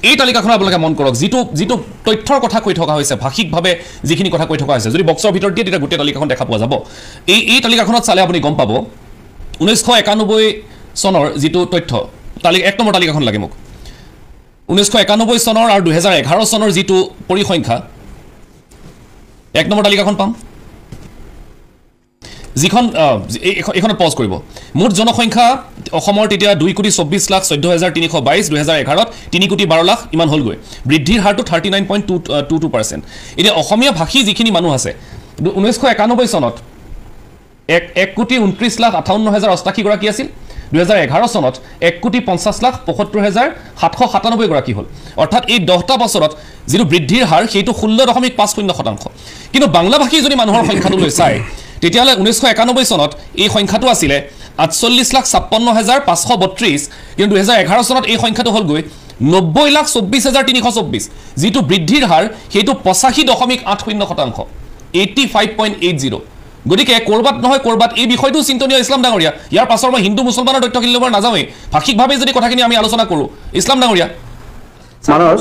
এই তালিকাখন আপোনালোকে মন কৰক যিটো তথ্যৰ কথা কৈ থকা হৈছে ভাষিকভাৱে যিখিনি কথা কৈ থকা হৈছে যদি বক্সৰ ভিতৰত দিয়ে তেতিয়া গোটেই তালিকাখন দেখা পোৱা যাব এই তালিকাখনত চালে আপুনি গম পাব 1991 চনৰ যিটো তথ্য এক নম্বৰ তালিকাখন লাগে মোক 1991 চনৰ আৰু 2011 চনৰ যিটো পৰিসংখ্যা এক নম্বৰ তালিকাখন পাম যিখন এইখনত পজ কৰিব মুঠ জনসংখ্যা অসমৰ তেতিয়া 2,24,14,14,322 2011ত 3,12,00,000 ইমান হ'লগৈ বৃদ্ধিৰ হাৰটো 39.22%। এতিয়া অসমীয়া ভাষী যিখিনি মানুহ আছে 1991 চনত 1,29,58,088 গৰাকী আছিল 2011 চনত 1,50,75,797 গৰাকী হ'ল অৰ্থাৎ এই 10টা বছৰত যিটো বৃদ্ধিৰ হাৰ সেইটো 16.50%। কিন্তু বাংলা ভাষী যদি মানুহৰ সংখ্যাটোলৈ চায় তেতিয়াহ'লে 1991 চনত এই সংখ্যাটো আছিলে 48,56,532 কিন্তু 2011 চনত এই সংখ্যাটো হ'লগৈ 90,24,324 যিটো বৃদ্ধিৰ হাৰ সেইটো 85.80% 85.80 গতিকে ক'ৰবাত নহয় ক'ৰবাত এই বিষয়টো চিন্তনীয় ইছলাম ডাঙৰীয়া ইয়াৰ পাছৰ মই হিন্দু মুছলমানৰ তথ্যখিনি ল'ব নাযাওঁৱেই ভাষিকভাৱে যদি কথাখিনি আমি আলোচনা কৰোঁ ইছলাম ডাঙৰীয়া মানস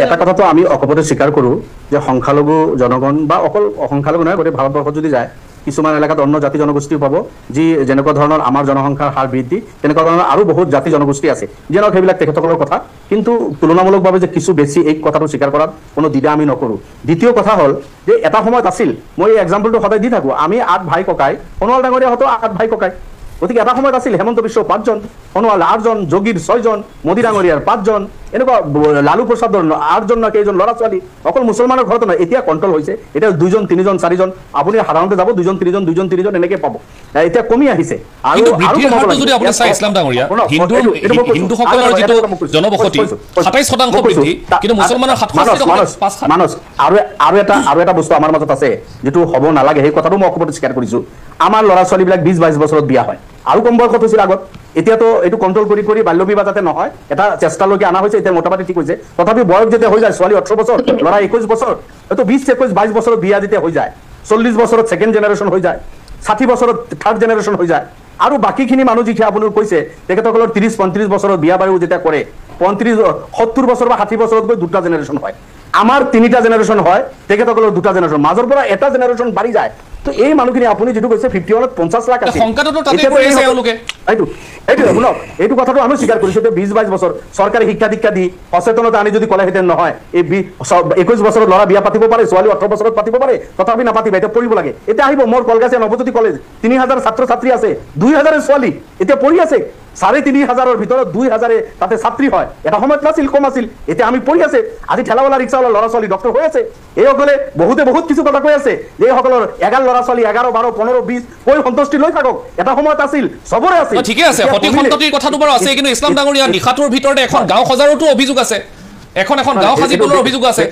এটা কথাটো আমি অকপতে স্বীকাৰ কৰোঁ যে সংখ্যালঘু জনগণ বা অকল সংখ্যালঘু নহয় গোটেই ভাৰতবৰ্ষত যদি যায় কিছুমান এলেকাত অন্য জাতি জনগোষ্ঠীও পাব যি যেনেকুৱা ধৰণৰ আমাৰ জনসংখ্যাৰ হাৰ বৃদ্ধি তেনেকুৱা ধৰণৰ আৰু বহুত জাতি জনগোষ্ঠী আছে যেনক সেইবিলাক তেখেতসকলৰ কথা কিন্তু তুলনামূলকভাৱে যে কিছু বেছি এই কথাটো স্বীকাৰ কৰাত কোনো দ্বিধা আমি নকৰোঁ দ্বিতীয় কথা হ'ল যে এটা সময়ত আছিল মই এই এক্সাম্পলটো সদায় দি থাকোঁ আমি 8 ভাই ককাই সোণোৱাল ডাঙৰীয়াহঁতো 8 ভাই ককাই গতিকে এটা সময়ত আছিল হেমন্ত বিশ্ব 5 জন সোণোৱাল 8 জন যোগীৰ 6 জন মোদী ডাঙৰীয়াৰ 5 জন এনেকুৱা লালু প্ৰসাদৰ 8 জন না কেইজন ল'ৰা ছোৱালী অকল মুছলমানৰ ঘৰত নহয় এতিয়া কণ্ট্ৰল হৈছে এতিয়া 2 জন 3 জন 4 জন আপুনি সাধাৰণতে যাব 2 জন 3 জন 2 জন 3 জন এনেকৈ পাব এতিয়া কমি আহিছে আৰু যদি আপুনি চাই ইছলাম ডাঙৰীয়া হিন্দুসকলৰ যিটো জনবসতি 27% বৃদ্ধি কিন্তু মুছলমানৰ 7% মানস আৰু এটা বস্তু আমাৰ মাজত আছে যেটো হ'ব নালাগে সেই কথাটো মই অকপতে স্বীকাৰ কৰিছোঁ আমাৰ ল'ৰা ছোৱালীবিলাক 20-22 বছৰত বিয়া হয় আৰু কম বয়সত হৈছিল আগত এতিয়াতো এইটো কণ্ট্ৰল কৰি বাল্য বিবাহ যাতে নহয় এটা চেষ্টালৈকে অনা হৈছে এতিয়া মোটামুটি ঠিক হৈছে তথাপি বয়স যেতিয়া হৈ যায় ছোৱালী 18 বছৰ ল'ৰা 21 বছৰ এইটো 20-22 বছৰত বিয়া যেতিয়া হৈ যায় 40 বছৰত ছেকেণ্ড জেনেৰেশ্যন হৈ যায় 60 বছৰত থাৰ্ড জেনেৰেশ্যন হৈ যায় আৰু বাকীখিনি মানুহ যেতিয়া আপুনি কৈছে তেখেতসকলৰ 30-35 বছৰত বিয়া বাৰু যেতিয়া কৰে 70 বছৰ বা 60 বছৰত গৈ দুটা জেনেৰেশ্যন হয় আমাৰ তিনিটা জেনেৰেশ্যন হয় তেখেতসকলৰ দুটা জেনেৰেশ্যন মাজৰ পৰা এটা জেনেৰেশ্যন বাঢ়ি যায় তো এই মানুহখিনি আপুনি যেটো কৈছে 51 50 লাখ আছে সংখ্যাটো তাতে কৰিছে তেওঁলোকে এইটো শুনক এইটো কথাটো আমি স্বীকাৰ কৰিছোঁ যে 20-22 বছৰ চৰকাৰী শিক্ষা দীক্ষা দি সচেতনতা আনি যদি কলেহেঁতেন নহয় এই 21 বছৰত ল'ৰা বিয়া পাতিব পাৰে ছোৱালী 18 বছৰত পাতিব পাৰে তথাপি নাপাতিব এতিয়া পঢ়িব লাগে এতিয়া আহিব মোৰ কলগাছিয়া নৱজ্যোতি কলেজ 3000 ছাত্ৰ ছাত্ৰী আছে 2000 ছোৱালী এতিয়া পঢ়ি আছে 3500 ভিতৰত 2000 তাতে ছাত্ৰী হয় এটা সময়ত নাছিল কম আছিল এতিয়া আমি পঢ়ি আছে আজি ঠেলাৱালা ৰিক্সাৱালা ল'ৰা ছোৱালী ডক্টৰ হৈ আছে এইসকলে বহুত কিছু কথা কৈ আছে যে এইসকলৰ 11 ল'ৰা ছোৱালী 11 12 15 20 কৈ সন্তুষ্টি লৈ থাকক এটা সময়ত আছিল সবৰে আছিল ঠিকে আছে সতি সন্ততিৰ কথাটো বাৰু আছে কিন্তু ইছলাম ডাঙৰীয়া নিখাটোৰ ভিতৰতে এখন গাঁও সজাৰতো অভিযোগ আছে এখন গাঁও সাজিবলৈ অভিযোগ আছে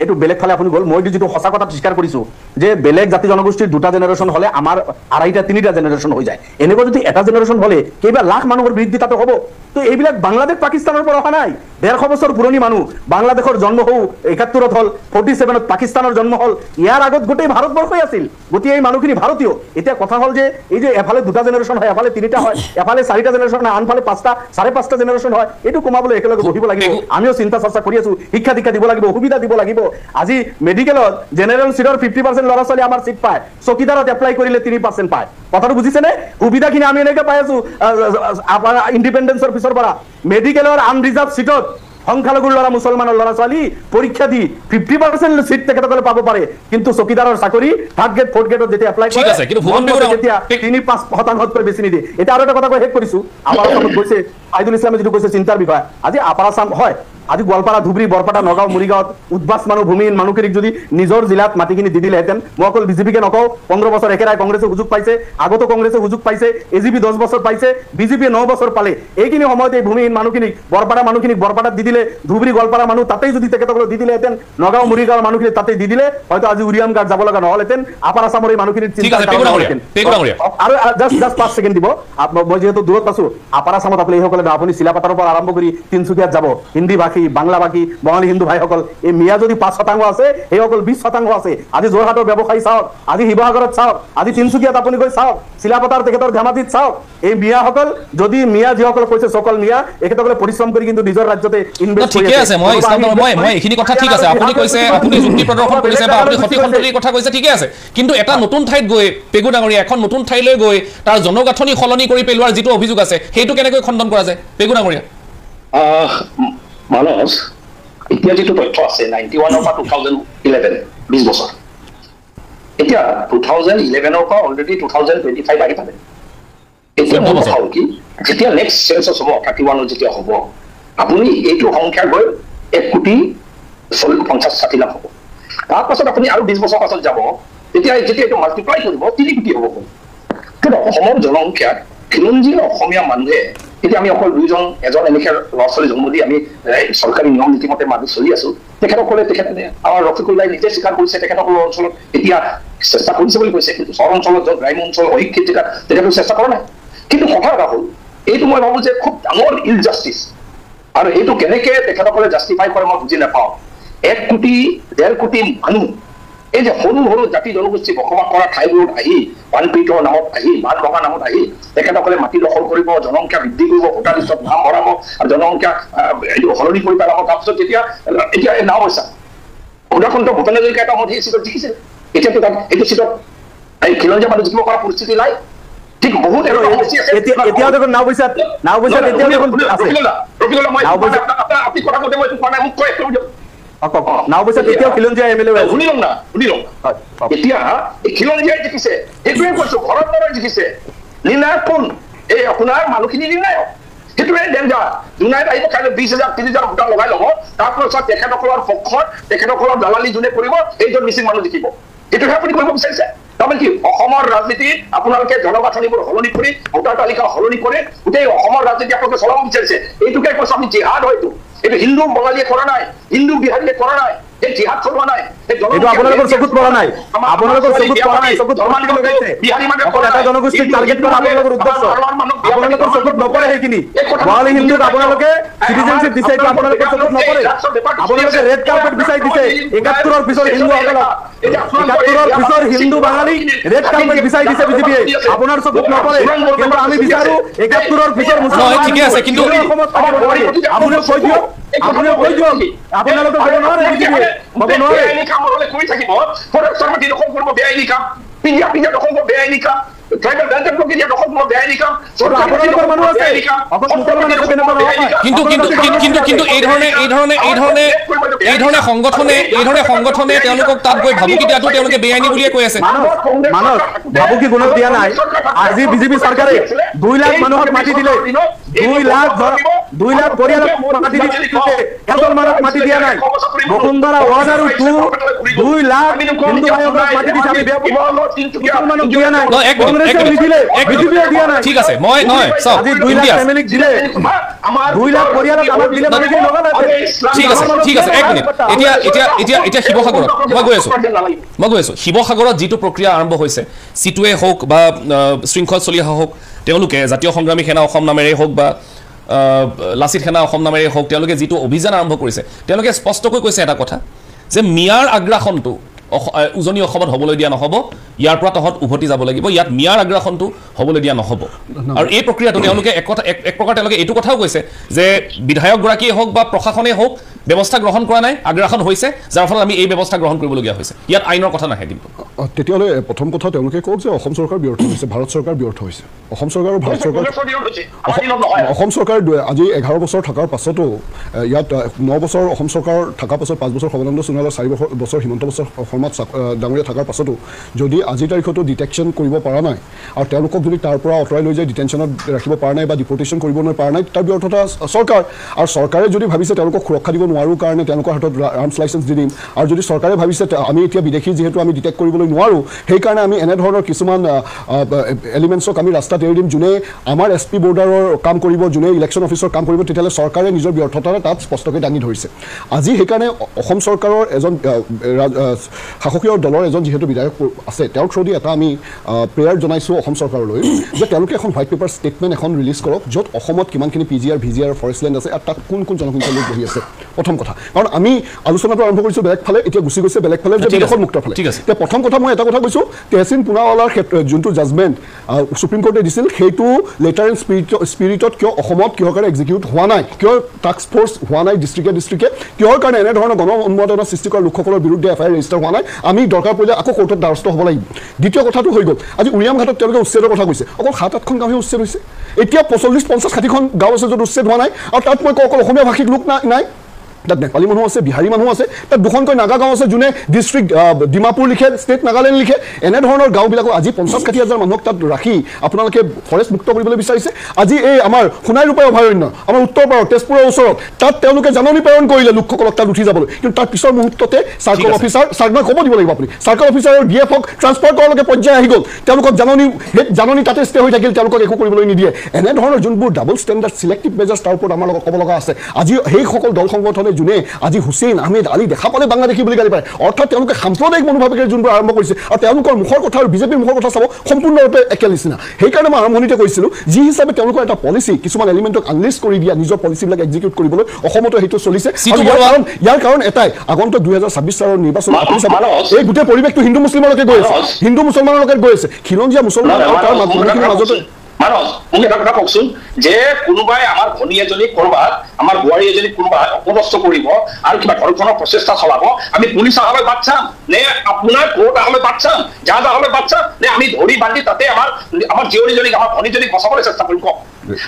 এইটো বেলেগ ফালে আপুনি গ'ল মই যেটো সঁচা কথা স্বীকাৰ কৰিছোঁ যে বেলেগ জাতি জনগোষ্ঠীৰ দুটা জেনেৰেশ্যন হ'লে আমাৰ আঢ়াইটা তিনিটা জেনেৰেশ্যন হৈ যায় এনেকুৱা যদি এটা জেনেৰেশ্যন হ'লে কেইবা লাখ মানুহৰ বৃদ্ধি তাতে হ'ব তো এইবিলাক বাংলাদেশ পাকিস্তানৰ পৰা অহা নাই 150 বছৰ পুৰণি মানুহ বাংলাদেশৰ জন্ম হও 71 হ'ল 47 পাকিস্তানৰ জন্ম হ'ল ইয়াৰ আগত গোটেই ভাৰতবৰ্ষই আছিল গোটেই এই মানুহখিনি ভাৰতীয় এতিয়া কথা হ'ল যে এই যে এফালে দুটা জেনেৰেশ্যন হয় এফালে তিনিটা হয় এফালে চাৰিটা জেনেৰেশ্যন হয় আনফালে পাঁচটা 5.5টা জেনেৰেশ্যন হয় এইটো কমাবলৈ একেলগে বহিব লাগিব আমিও চিন্তা চৰ্চা কৰি আছোঁ শিক্ষা দীক্ষা দিব লাগিব সুবিধা দিব লাগিব আজি মেডিকেলত জেনেৰেল সিটৰ 50% ল'ৰা ছোৱালী আমাৰ সিট পায় চকীদাৰত এপ্লাই কৰিলে 3% পায় কথাটো বুজিছেনে সুবিধাখিনি আমি এনেকৈ পাই আছোঁ আমাৰ ইণ্ডিপেণ্ডেন্সৰ পিছৰ পৰা মেডিকেলৰ আনৰিজাৰ্ভ সিটত সংখ্যালঘুৰ ল'ৰা মুছলমানৰ ল'ৰা ছোৱালী পৰীক্ষা দি 50% সিট তেখেতসকলে পাব পাৰে কিন্তু চকীদাৰৰ চাকৰি থাৰ্ড গ্ৰেড ফৰ্থ গ্ৰেডত যেতিয়া এপ্লাই কৰে তেতিয়া 3-5% বেছি নিদিয়ে এতিয়া আৰু এটা কথা কৈ শেষ কৰিছোঁ আমাৰ অসমত গৈছে আইদুল ইছলামে যেটো কৈছে চিন্তাৰ বিষয় আজি আপাৰ আছাম হয় আজি গোৱালপাৰা ধুবুৰী বৰপাটা নগাঁও মৰিগাঁৱত উদ্বাস মানুহ ভূমিহীন মানুহখিনিক যদি নিজৰ জিলাত মাটিখিনি দি দিলেহেঁতেন মই অকল বিজেপিকে নকওঁ 15 বছৰ একেৰাই কংগ্ৰেছে সুযোগ পাইছে আগতো কংগ্ৰেছে সুযোগ পাইছে এজিপি 10 বছৰ পাইছে বিজেপিয়ে 9 বছৰ পালে এইখিনি সময়ত এই ভূমিহীন মানুহখিনিক বৰপাটাত দি দিলে ধুবুৰী গোৱালপাৰা মানুহ তাতেই যদি তেখেতসকলক দি দিলেহেঁতেন নগাঁও মৰিগাঁৱৰ মানুহখিনি তাতেই দি দিলে হয়তো আজি উৰিয়াম গাৰ্ড যাব লগা নহ'লহেঁতেন আপাৰ আছামৰ এই মানুহখিনিৰ চিন্তা আৰু জাষ্ট 5 ছেকেণ্ড দিব মই যেহেতু দূৰত আছোঁ আপাৰ আছামত আপুনি এইসকলে আপুনি চিলাপাতাৰৰ পৰা আৰম্ভ কৰি তিনচুকীয়াত যাব হিন্দী ভাষী বাংলা ভাষী বঙালী হিন্দু ভাইসকল এই মিয়া যদি 5% আছে সেইসকল 20% আছে আজি যোৰহাটৰ ব্যৱসায়ী চাওক আজি শিৱসাগৰত চাওক আজি তিনচুকীয়াত আপুনি গৈ চাওক চিলাপাতাৰ তেখেতৰ ধেমাজিত চাওক এই মিয়াসকল যদি মিয়া যিসকল কৈছে সকল মিয়া এখেতসকলে পৰিশ্ৰম কৰি কিন্তু নিজৰ ৰাজ্যতে ইনভেষ্ট কৰি আছে মই এইখিনি কথা ঠিক আছে আপুনি কৈছে আপুনি যুক্তি প্ৰদৰ্শন কৰিছে বা আপুনি সতি সন্ততিৰ কথা কৈছে ঠিকে আছে কিন্তু এটা নতুন ঠাইত গৈ পেগু ডাঙৰীয়া এখন নতুন ঠাইলৈ গৈ তাৰ জনগাঁথনি সলনি কৰি পেলোৱাৰ যিটো অভিযোগ আছে সেইটো কেনেকৈ খণ্ডন কৰা যায় পেগু ডাঙৰীয়া মানস এতিয়া যেটো তথ্য আছে 91 পৰা 2011 20 বছৰ এতিয়া 2011 পৰা অলৰেডি 2025 আহি পালে এতিয়া মই ভাবো কি যেতিয়া নেক্সট সেন্সাস হ'ব 31 যেতিয়া হ'ব আপুনি এইটো সংখ্যা গৈ 1,50,60,00,000 হ'ব তাৰ পাছত আপুনি আৰু 20 বছৰ পাছত যাব তেতিয়া এইটো মাল্টিপ্লাই কৰিব 3 কোটি হ'ব কিন্তু অসমৰ জনসংখ্যা খিলঞ্জীয়া অসমীয়া মানুহে এতিয়া আমি অকল এজন এনেকৈ ল'ৰা ছোৱালী জন্ম দি আমি চৰকাৰী নিয়ম নীতিমতে মানি চলি আছোঁ তেখেতসকলে আমাৰ ৰফিকুল্লাই নিজে স্বীকাৰ কৰিছে তেখেতসকলৰ অঞ্চলত এতিয়া চেষ্টা কৰিছে বুলি কৈছে কিন্তু চহৰ অঞ্চলত য'ত গ্ৰাম্য অঞ্চল অশিক্ষিত জেগাত তেখেতসকলে চেষ্টা কৰা নাই কিন্তু কথা এটা হ'ল এইটো মই ভাবোঁ যে খুব ডাঙৰ ইনজাষ্টিছ আৰু এইটো কেনেকৈ তেখেতসকলে জাষ্টিফাই কৰে মই বুজি নাপাওঁ 1 কোটি 1.5 কোটি মানুহ এই যে সৰু সৰু জাতি জনগোষ্ঠী বসবাস কৰা ঠাইবোৰত আহি বানপীড়িতৰ নামত আহি বান লগা নামত আহি তেখেতসকলে মাটি দখল কৰিব, জনসংখ্যা বৃদ্ধি কৰিব, ভোটাৰ লিষ্টত নাম ভৰাব আৰু জনসংখ্যা সলনি কৰি পেলাব। তাৰপিছত এতিয়া নাও হৈছে উদাহৰণটো ভূপেন হাজৰিকা এটা মত সেই চিটত জিকিছিল, এতিয়াতো তাত এইটো চিটত এই খিলঞ্জীয়া মানুহ জিকিব পৰা পৰিস্থিতি নাই। ঠিক বহুত এতিয়াও দেখোন নাও পইচা এতিয়াও দেখোন আপুনি কথা কওঁতে মই কোৱা নাই, মোক কৈ নাও পইচা তেতিয়াও খিলঞ্জীয়া এমএলএ শুনি লওঁ না এতিয়া এই খিলঞ্জীয়াই জিকিছে, সেইটোৱে কৈছো ভৰত বৰাই জিকিছে। নিৰ্ণায়ক কোন? এই আপোনাৰ মানুহখিনি নিৰ্ণায়ক, সেইটোৱে ডেঞ্জাৰ। জোনাইত আহিব কাইলৈ 20,000 30,000 ভোটাৰ লগাই ল'ব, তাৰপিছত তেখেতসকলৰ পক্ষত তেখেতসকলৰ দালালি যোনে কৰিব এইজন মিচিং মানুহ জিকিব। এইটোহে আপুনি কৰিব বিচাৰিছে। তাৰমানে কি অসমৰ ৰাজনীতিত আপোনালোকে জনগাঁথনিবোৰ সলনি কৰি ভোটাৰ তালিকা সলনি কৰি গোটেই অসমৰ ৰাজনীতি আপোনালোকে চলাব বিচাৰিছে। এইটোকে কৈছো আমি জিহাদ হয়তো, এইটো হিন্দু বঙালীয়ে কৰা নাই, হিন্দু বিহাৰীয়ে কৰা নাই, এই জিহাদ চলোৱা নাই। এইটো আপোনালোকৰ চকুত পৰা নাই, আপোনালোকৰ চকুত পৰা নাই, চকুত লগাইছে এটা জনগোষ্ঠীক টাৰ্গেট কৰা আপোনালোকৰ উদ্দেশ্য, আপোনালোকৰ চকুত নপৰে সেইখিনি। বঙালী হিন্দুক আপোনালোকে চিটিজেনশ্বিপ দিছে, এইটো আপোনালোকৰ চকুত নপৰে। আপোনালোকে ৰেড কাৰ্পেট বিচাৰি দিছে 71ৰ পিছৰ হিন্দুসকলক, 71ৰ পিছৰ হিন্দু বাঙালী ৰেড কাৰ্পেট বিচাৰি দিছে বিজেপিয়ে, আপোনাৰ চকুত নপৰে। কিন্তু আমি বিচাৰো 71ৰ পিছৰ মুছলমান ঠিকে আছে, কিন্তু আপুনিও কৈ দিয়ক, আপুনিও কৈ দিয়ক, আপোনালোকে ক'ব নোৱাৰে বিজেপিয়ে বেআইনী কাম হলে কৰি থাকিব, মাটি দখল কৰিব বেআইনী কাম, পিঞ্জা দখল কৰিব বেআইনী কাম, ট্ৰাইবেল বেল্টৰ প্ৰক্ৰিয়া দখল কৰিব বেআইনী কাম, আপোনালোকৰ মানুহ আছে কিন্তু এই ধৰণে সংগঠনে তেওঁলোকক তাত গৈ ভাবুকি দিয়াটো তেওঁলোকে বেআইনী বুলিয়ে কৈ আছে। মানস ভাবুকি কোনো দিয়া নাই। আজি বিজেপি চৰকাৰে 2 লাখ মানুহক মাটি দিলে, 2 লাখ পৰিয়ালক মাটি দিছে, এজন মানুহক মাটি দিয়া নাই। বসুন্ধৰা 1 আৰু 2 লাখ হিন্দু ভাইক মাটি দিছে, আমি বেয়া মানুহক দিয়া নাই, কংগ্ৰেছে নিদিলে, বিজেপিয়ে দিয়া নাই। ঠিক আছে, মই নহয় চাওক, আজি 2 লাখ ফেমিলিক দিলে, 2 লাখ পৰিয়ালক আমাক দিলে, মানুহখিনি লগা নাই। ঠিক আছে, এক মিনিট। এতিয়া শিৱসাগৰত মই গৈ আছো শিৱসাগৰত যিটো প্ৰক্ৰিয়া আৰম্ভ হৈছে, চিটুৱে হওক বা শৃংখল চলি অহা হওক, তেওঁলোকে জাতীয় সংগ্ৰামী সেনা অসম নামেৰে হওক বা লাচিত সেনা অসম নামেৰে হওক, তেওঁলোকে যিটো অভিযান আৰম্ভ কৰিছে, তেওঁলোকে স্পষ্টকৈ কৈছে এটা কথা যে মিয়াৰ আগ্ৰাসনটো উজনি অসমত হ'বলৈ দিয়া নহ'ব, ইয়াৰ পৰা তহঁত উভতি যাব লাগিব, ইয়াত মিয়াৰ আগ্ৰাসনটো হ'বলৈ দিয়া নহ'ব। আৰু এই প্ৰক্ৰিয়াটো তেওঁলোকে এক প্ৰকাৰ তেওঁলোকে এইটো কথাও কৈছে যে বিধায়কগৰাকীয়ে হওক বা প্ৰশাসনেই হওক ব্যৱস্থা গ্ৰহণ কৰা নাই, আগ্ৰাসন হৈছে, যাৰ ফলত আমি এই ব্যৱস্থা গ্ৰহণ কৰিবলগীয়া হৈছে। ইয়াত আইনৰ কথা নাহে। কিন্তু তেতিয়াহ'লে প্ৰথম কথা তেওঁলোকে কওক যে অসম চৰকাৰ ব্যৰ্থ হৈছে, ভাৰত চৰকাৰ ব্যৰ্থ হৈছে। অসম চৰকাৰ আৰু ভাৰত চৰকাৰ, অসম চৰকাৰ আজি 11 বছৰ থকাৰ পাছতো, ইয়াত 9 বছৰ অসম চৰকাৰ থকাৰ পাছত 5 বছৰ সৰ্বানন্দ সোণোৱালৰ, 4 বছৰ হিমন্ত বিশ্ব শৰ্মা ডাঙৰীয়া থকাৰ পাছতো যদি আজিৰ তাৰিখতো ডিটেকশ্যন কৰিব পৰা নাই আৰু তেওঁলোকক যদি তাৰ পৰা আঁতৰাই লৈ যায় ডিটেনশ্যনত ৰাখিব পৰা নাই বা ডিপৰ্টেশ্যন কৰিব পৰা নাই, তাৰ ব্যৰ্থতা চৰকাৰ। আৰু চৰকাৰে যদি ভাবিছে তেওঁলোকক সুৰক্ষা দিব নোৱাৰোঁ কাৰণে তেওঁলোকৰ হাতত আৰ্মছ লাইচেঞ্চ দি দিম, আৰু যদি চৰকাৰে ভাবিছে আমি এতিয়া বিদেশী যিহেতু আমি ডিটেক্ট কৰিবলৈ নোৱাৰোঁ, সেইকাৰণে আমি এনেধৰণৰ কিছুমান এলিমেণ্টছক আমি ৰাস্তাত এৰি দিম, যোনে আমাৰ SP বৰ্ডাৰৰ কাম কৰিব, যোনে ইলেকশ্যন অফিচৰ কাম কৰিব, তেতিয়াহ'লে চৰকাৰে নিজৰ ব্যৰ্থতাৰে তাত স্পষ্টকৈ দাঙি ধৰিছে। আজি সেইকাৰণে অসম চৰকাৰৰ এজন শাসকীয় দলৰ এজন যিহেতু বিধায়ক আছে, তেওঁৰ থ্ৰুদি এটা আমি প্ৰেয়াৰ জনাইছোঁ অসম চৰকাৰলৈ যে তেওঁলোকে এখন হোৱাইট পেপাৰ ষ্টেটমেণ্ট এখন ৰিলিজ কৰক, য'ত অসমত কিমানখিনি PGR VGR ফৰেষ্টলেণ্ড আছে আৰু তাত কোন জনসংখ্যা লোক বহি আছে। প্ৰথম কথা, কাৰণ আমি আলোচনাটো আৰম্ভ কৰিছোঁ বেলেগ ফালে, এতিয়া গুচি গৈছে বেলেগ ফালে, যে বিদেশত মুক্ত ফালে। এতিয়া প্ৰথম কথা মই এটা কথা কৈছোঁ, তেহচিন পুনাৱালাৰ ক্ষেত্ৰত যোনটো জাজমেণ্ট সুপ্ৰিম কোৰ্টে দিছিল, সেইটো লেটাৰ এণ্ড স্পিৰিটত কিয় অসমত কিহৰ কাৰণে এক্সিকিউট হোৱা নাই, কিয় টাস্ক ফ'ৰ্চ হোৱা নাই ডিষ্ট্ৰিক্টে, কিহৰ কাৰণে এনেধৰণৰ গণ উন্মাদনা সৃষ্টি কৰা লোকসকলৰ বিৰুদ্ধে FIR ৰেজিষ্টাৰ হোৱা নাই, আমি দৰকাৰ পৰিলে আকৌ কোৰ্টত দ্বাৰস্থ হ'ব লাগিব। দ্বিতীয় কথাটো হৈ গ'ল, আজি উৰিয়াম ঘাটত তেওঁলোকে উচ্ছেদৰ কথা কৈছে, অকল 7-8খন গাঁৱহে উচ্ছেদ হৈছে, এতিয়া 45-50-60খন গাঁও আছে য'ত উচ্ছেদ হোৱা নাই, আৰু তাত মই অকল অসমীয়া ভাষিক লোক নাই, তাত নেপালী মানুহ আছে, বিহাৰী মানুহ আছে, তাত 2খনকৈ নাগা গাঁও আছে, যোনে ডিষ্ট্ৰিক্ট ডিমাপুৰ লিখে, ষ্টেট নাগালেণ্ড লিখে। এনেধৰণৰ গাঁওবিলাকক আজি 50-60 হাজাৰ মানুহক তাত ৰাখি আপোনালোকে ফৰেষ্ট মুক্ত কৰিবলৈ বিচাৰিছে। আজি এই আমাৰ সোণাই ৰূপাই অভয়াৰণ্য, আমাৰ উত্তৰ পাৰত তেজপুৰৰ ওচৰত, তাত তেওঁলোকে জাননী প্ৰেৰণ কৰিলে লোকসকলক তাত উঠি যাবলৈ, কিন্তু তাৰ পিছৰ মুহূৰ্ততে চাৰ্কল অফিচাৰ, চাৰ্কল ক'ব দিব লাগিব আপুনি, চাৰ্কল অফিচাৰ আৰু DFক ট্ৰান্সফাৰ কৰালৈকে পৰ্যায় আহি গ'ল, তেওঁলোকক জাননী তাতে ষ্টে হৈ থাকিল, তেওঁলোকক একো কৰিবলৈ নিদিয়ে। এনেধৰণৰ যোনবোৰ ডাবল ষ্টেণ্ডাৰ্ড চিলেক্টিভ মেজাৰ্ছ, তাৰ ওপৰত আমাৰ লগত ক'ব লগা আছে। আজি সেইসকল দল সংগঠনে যোনে আজি হুছেইন আহমেদ আলী দেখা পালে বাংলাদেশী বুলি গালি পায় অৰ্থাৎ তেওঁলোকে সাম্প্ৰদায়িক মনোভাৱেৰে যোনবোৰ আৰম্ভ কৰিছে আৰু তেওঁলোকৰ মুখৰ কথা আৰু বিজেপিৰ মুখৰ কথা চাব সম্পূৰ্ণৰূপে একে নিচিনা সেইকাৰণে মই আৰম্ভণিতে কৈছিলোঁ যি হিচাপে তেওঁলোকৰ এটা পলিচি কিছুমান এলিমেণ্টক আনলিষ্ট কৰি দিয়া নিজৰ পলিচিবিলাক এক্সিকিউট কৰিবলৈ অসমতো সেইটো চলিছে ইয়াৰ কাৰণ এটাই আগন্তুক 2026 চনৰ নিৰ্বাচন আপুনি চাব এই গোটেই পৰিৱেশটো হিন্দু মুছলিমলৈকে গৈ আছে হিন্দু মুছলমানলৈকে গৈ আছে খিলঞ্জীয়া মুছলমান আৰু তাৰ মাজতে মানস মোক এটা কথা কওকচোন যে কোনোবাই আমাৰ ভনী এজনী কৰবাত আমাৰ বোৱাৰী এজনী কোনোবাই অপদস্থ কৰিব আৰু কিবা ধৰ্ষণৰ প্ৰচেষ্টা চলাব আমি পুলিচ আহলৈ বাট চাম নে আপোনাৰ কোৰ্ট আহলৈ বাট চাম জাজ আহলৈ বাট চাম নে আমি ধৰি বান্ধি তাতে আমাৰ জীয়ৰীজনীক আমাৰ ভনীজনীক বচাবলৈ চেষ্টা কৰিম কওক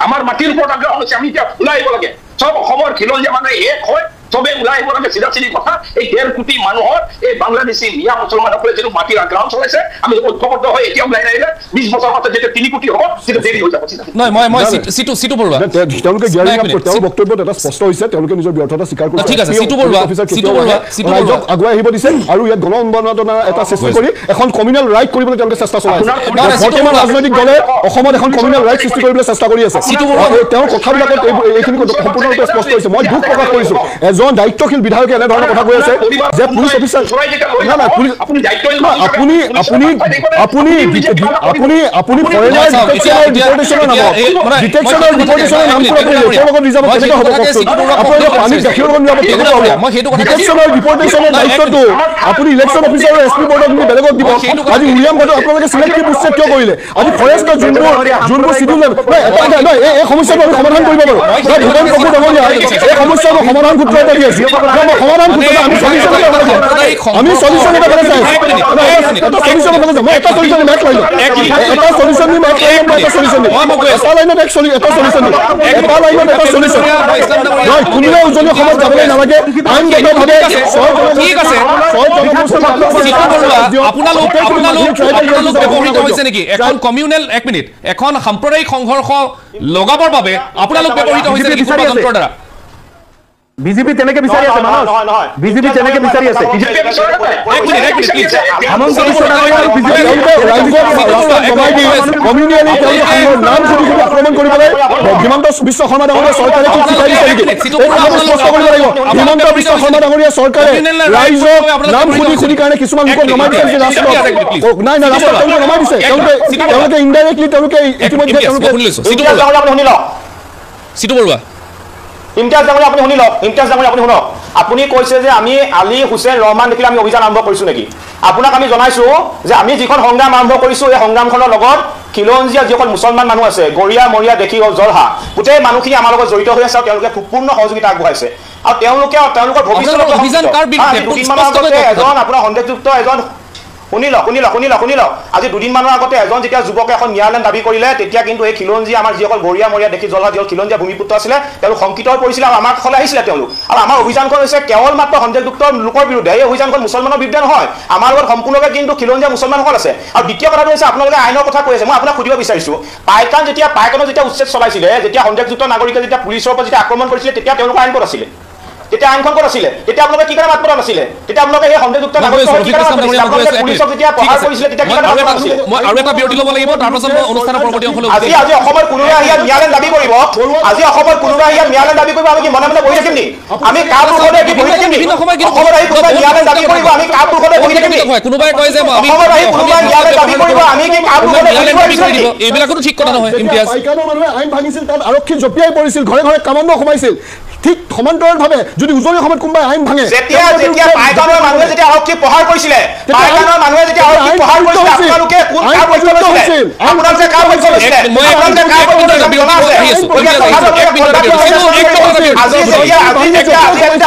আমাৰ মাটিৰ ওপৰত আগ্ৰহ হৈছে আমি এতিয়া ওলাই আহিব লাগে চব অসমৰ খিলঞ্জীয়া মানুহে এক হয় চবে ওলাই আহিব লাগে চিধা চিধি কথা এই 1.5 কোটি মানুহৰ এই বাংলাদেশী মিয়া মুছলমানসকলে যিটো মাটিৰ আগ্ৰহ চলাইছে আমি ঐক্যবদ্ধ হৈ এতিয়া ওলাই নাহিলে 20 বছৰ পাছত যেতিয়া 3 কোটি হ'ব তেতিয়া দেৰি হৈ যাব নহয় মই সিটো বৰুৱা তেওঁলোকে তেওঁৰ বক্তব্যত এটা স্পষ্ট হৈছে তেওঁলোকে নিজৰ ব্যৰ্থতা স্বীকাৰ কৰিছে ঠিক আছে সিটো বৰুৱা আগুৱাই আহিব দিছে আৰু ইয়াত গণ উন্নয়নৰ এটা সৃষ্টি কৰি এখন কমিউনেল ৰাইট কৰিবলৈ তেওঁলোকে চেষ্টা চলাইছে বৰ্তমান ৰাজনৈতিক দলে অসমত এখন কমিউনেল ৰাইট সৃষ্টি কৰিবলৈ চেষ্টা কৰি আছে তেওঁৰ কথাবিলাকত এইখিনি সম্পূৰ্ণৰূপে স্পষ্ট হৈছে মই দুখ প্ৰকাশ কৰিছোঁ এজন দায়িত্বশীল বিধায়কে এনেধৰণৰ কথা কৈ আছে যে পুলিচ অফিচাৰ আপুনি ফৰেনাৰ ডিপৰ্টেশ্যনৰ নামত ডিটেকশ্যনৰ নামটো আপুনি লেখৰ লগত ৰিজাৰ্ভ কেনেকৈ হ'ব আপোনালোকে পানীত গাখীৰৰ লগত নিয়াব কেনেকৈ হ'ব ডিটেকশ্যনৰ ডিপৰ্টেশ্যনৰ দায়িত্বটো আপুনি ইলেকশ্যন অফিচাৰ আৰু এছ পি বৰ্ডক নি বেলেগক দিব আজি উইলিয়াম গাৰ্ডক আপোনালোকে চিলেক্টিভ বুষ্টে কিয় কৰিলে আজি ফৰেষ্টৰ যোনবোৰ চিডিউল নহয় এই সমস্যাটো আমি সমাধান কৰিব পাৰোঁ ভূপেন কপুৰ ডাঙৰীয়া এই সমস্যাটো সমাধান সূত্ৰ এটা দি আছে সমাধান সূত্ৰ আমি সলিউশ্যন এটা বেলেগ চাই এটা সলিউশ্যন বেলেগ মই এটা সলিউশ্যন মেক লাইন এটা সলিউশ্যন নি মেক লাইন এটা সলিউশ্যন নি এটা লাইনত এটা সলিউশ্যন এটা লাইনত এটা সলিউশ্যন নহয় কোনোৱে উজনি সমাজ যাবলৈ নালাগে আইনগতভাৱে ঠিক আছে আপোনালোক ব্যৱহৃত হৈছে নেকি এখন কমিউনেল এক মিনিট এখন সাম্প্ৰদায়িক সংঘৰ্ষ লগাবৰ বাবে আপোনালোক ব্যৱহৃত হৈছে নেকি গণতন্ত্ৰৰ দ্বাৰা বিজেপি তেনেকে বিচাৰি আছে মানুহ বিজেপি তেনেকে বিচাৰি আছে আক্ৰমণ কৰিবলৈ হিমন্ত বিশ্ব শৰ্মা ডাঙৰীয়া চৰকাৰে কি শিকাই দিছে নেকি স্পষ্ট কৰিব লাগিব হিমন্ত বিশ্ব শৰ্মা ডাঙৰীয়া চৰকাৰে ৰাইজক নাম শুনি কাৰণে কিছুমান লোকক নমাই দিছে ৰাষ্ট্ৰত নাই ৰাষ্ট্ৰত তেওঁলোকে নমাই দিছে তেওঁলোকে ইনডাইৰেক্টলি তেওঁলোকে ইতিমধ্যে সিটো বৰুৱা ইমতিয়াজ ডাঙৰীয়া আপুনি শুনি লওক ইমতিয়াজ ডাঙৰীয়া আপুনি শুনক আপুনি কৈছে যে আমি আলী হুছেইন ৰহমান দেখিলে আমি অভিযান আৰম্ভ কৰিছোঁ নেকি আপোনাক আমি জনাইছোঁ যে আমি যিখন সংগ্ৰাম আৰম্ভ কৰিছোঁ এই সংগ্ৰামখনৰ লগত খিলঞ্জীয়া যিসকল মুছলমান মানুহ আছে গৰিয়া মৰিয়া দেখি জলহা গোটেই মানুহখিনি আমাৰ লগত জড়িত হৈ আছে আৰু তেওঁলোকে সম্পূৰ্ণ সহযোগিতা আগবঢ়াইছে আৰু তেওঁলোকৰ ভৱিষ্যত এজন আপোনাৰ সন্দেহযুক্ত এজন শুনি লওক আজি দুদিনমানৰ আগতে এজন যেতিয়া যুৱকে এখন ন্যায়ালয় দাবী কৰিলে তেতিয়া কিন্তু এই খিলঞ্জীয়া আমাৰ যিসকল গৰিয়া মৰিয়া দেখি জলহা যিসকল খিলঞ্জীয়া ভূমিপুত্ৰ আছিলে তেওঁলোক শংকিত হৈ পৰিছিলে আৰু আমাৰ কাষলৈ আহিছিলে তেওঁলোক আৰু আমাৰ অভিযানখন হৈছে কেৱল মাত্ৰ সন্দেহযুক্ত লোকৰ বিৰুদ্ধে এই অভিযানখন মুছলমানৰ বিৰুদ্ধে নহয় আমাৰ লগত সম্পূৰ্ণভাৱে কিন্তু খিলঞ্জীয়া মুছলমানসকল আছে আৰু দ্বিতীয় কথাটো হৈছে আপোনালোকে আইনৰ কথা কৈ আছে মই আপোনাক সুধিব বিচাৰিছোঁ পাইকানত যেতিয়া উচ্ছেদ চলাইছিলে যেতিয়া সন্দেহযুক্ত নাগৰিকে যেতিয়া পুলিচৰ ওপৰত যেতিয়া আক্ৰমণ কৰিছিলে তেতিয়া তেওঁলোকৰ আইন ক'ত আছিলে তেতিয়া আইনখন ক'ত আছিলে তেতিয়া আপোনালোকে কি কাৰণে মাত মতা নাছিলে তেতিয়া আপোনালোকে সেই সন্দেহযুক্ত পুলিচক যেতিয়া প্ৰহাৰ কৰিছিলে তেতিয়া কি কাৰণে মাত মতা নাছিলে মই আৰু এটা বিৰতি ল'ব লাগিব তাৰপাছত মই অনুষ্ঠানৰ পৰৱৰ্তী অংশলৈ আজি অসমৰ কোনোবাই ইয়াত ন্যায়ালয় দাবী কৰিব আজি অসমৰ কোনোবাই ইয়াত ন্যায়ালয় দাবী কৰিব আমি কি মনে মনে বহি থাকিম নি আমি কাৰ পুৰুষতে কি বহি থাকিম নি অসমৰ আহি কোনোবাই ন্যায়ালয় দাবী কৰিব আমি কাৰ পুৰুষতে বহি থাকিম নি কোনোবাই কয় যে আমি অসমৰ আহি কোনোবাই ন্যায়ালয় দাবী কৰিব আমি কি কাৰ পুৰুষতে বহি থাকিম এইবিলাকতো ঠিক কথা নহয় ইমতিয়াজ পাইকানৰ মানুহে আইন ভাঙিছিল তাত আৰক্ষী জপিয়াই পৰিছিল ঘৰে ঘৰে কামাণ্ড সোমাইছিল ঠিক সমান্তৰালভাৱে যদি উজনি অসমত কোনোবাই আইন ভাঙে যেতিয়া পাইকানৰ মানুহে যেতিয়া আৰক্ষী প্ৰহাৰ কৰিছিলে পাইকানৰ মানুহে যেতিয়া আৰক্ষী প্ৰহাৰ কৰিছিলে আপোনালোকে কোন কাৰ পক্ষ লৈছিলে আপোনালোকে কাৰ পক্ষ লৈছিলে আপোনালোকে কাৰ পক্ষ লৈছিলে জনা আছে আজি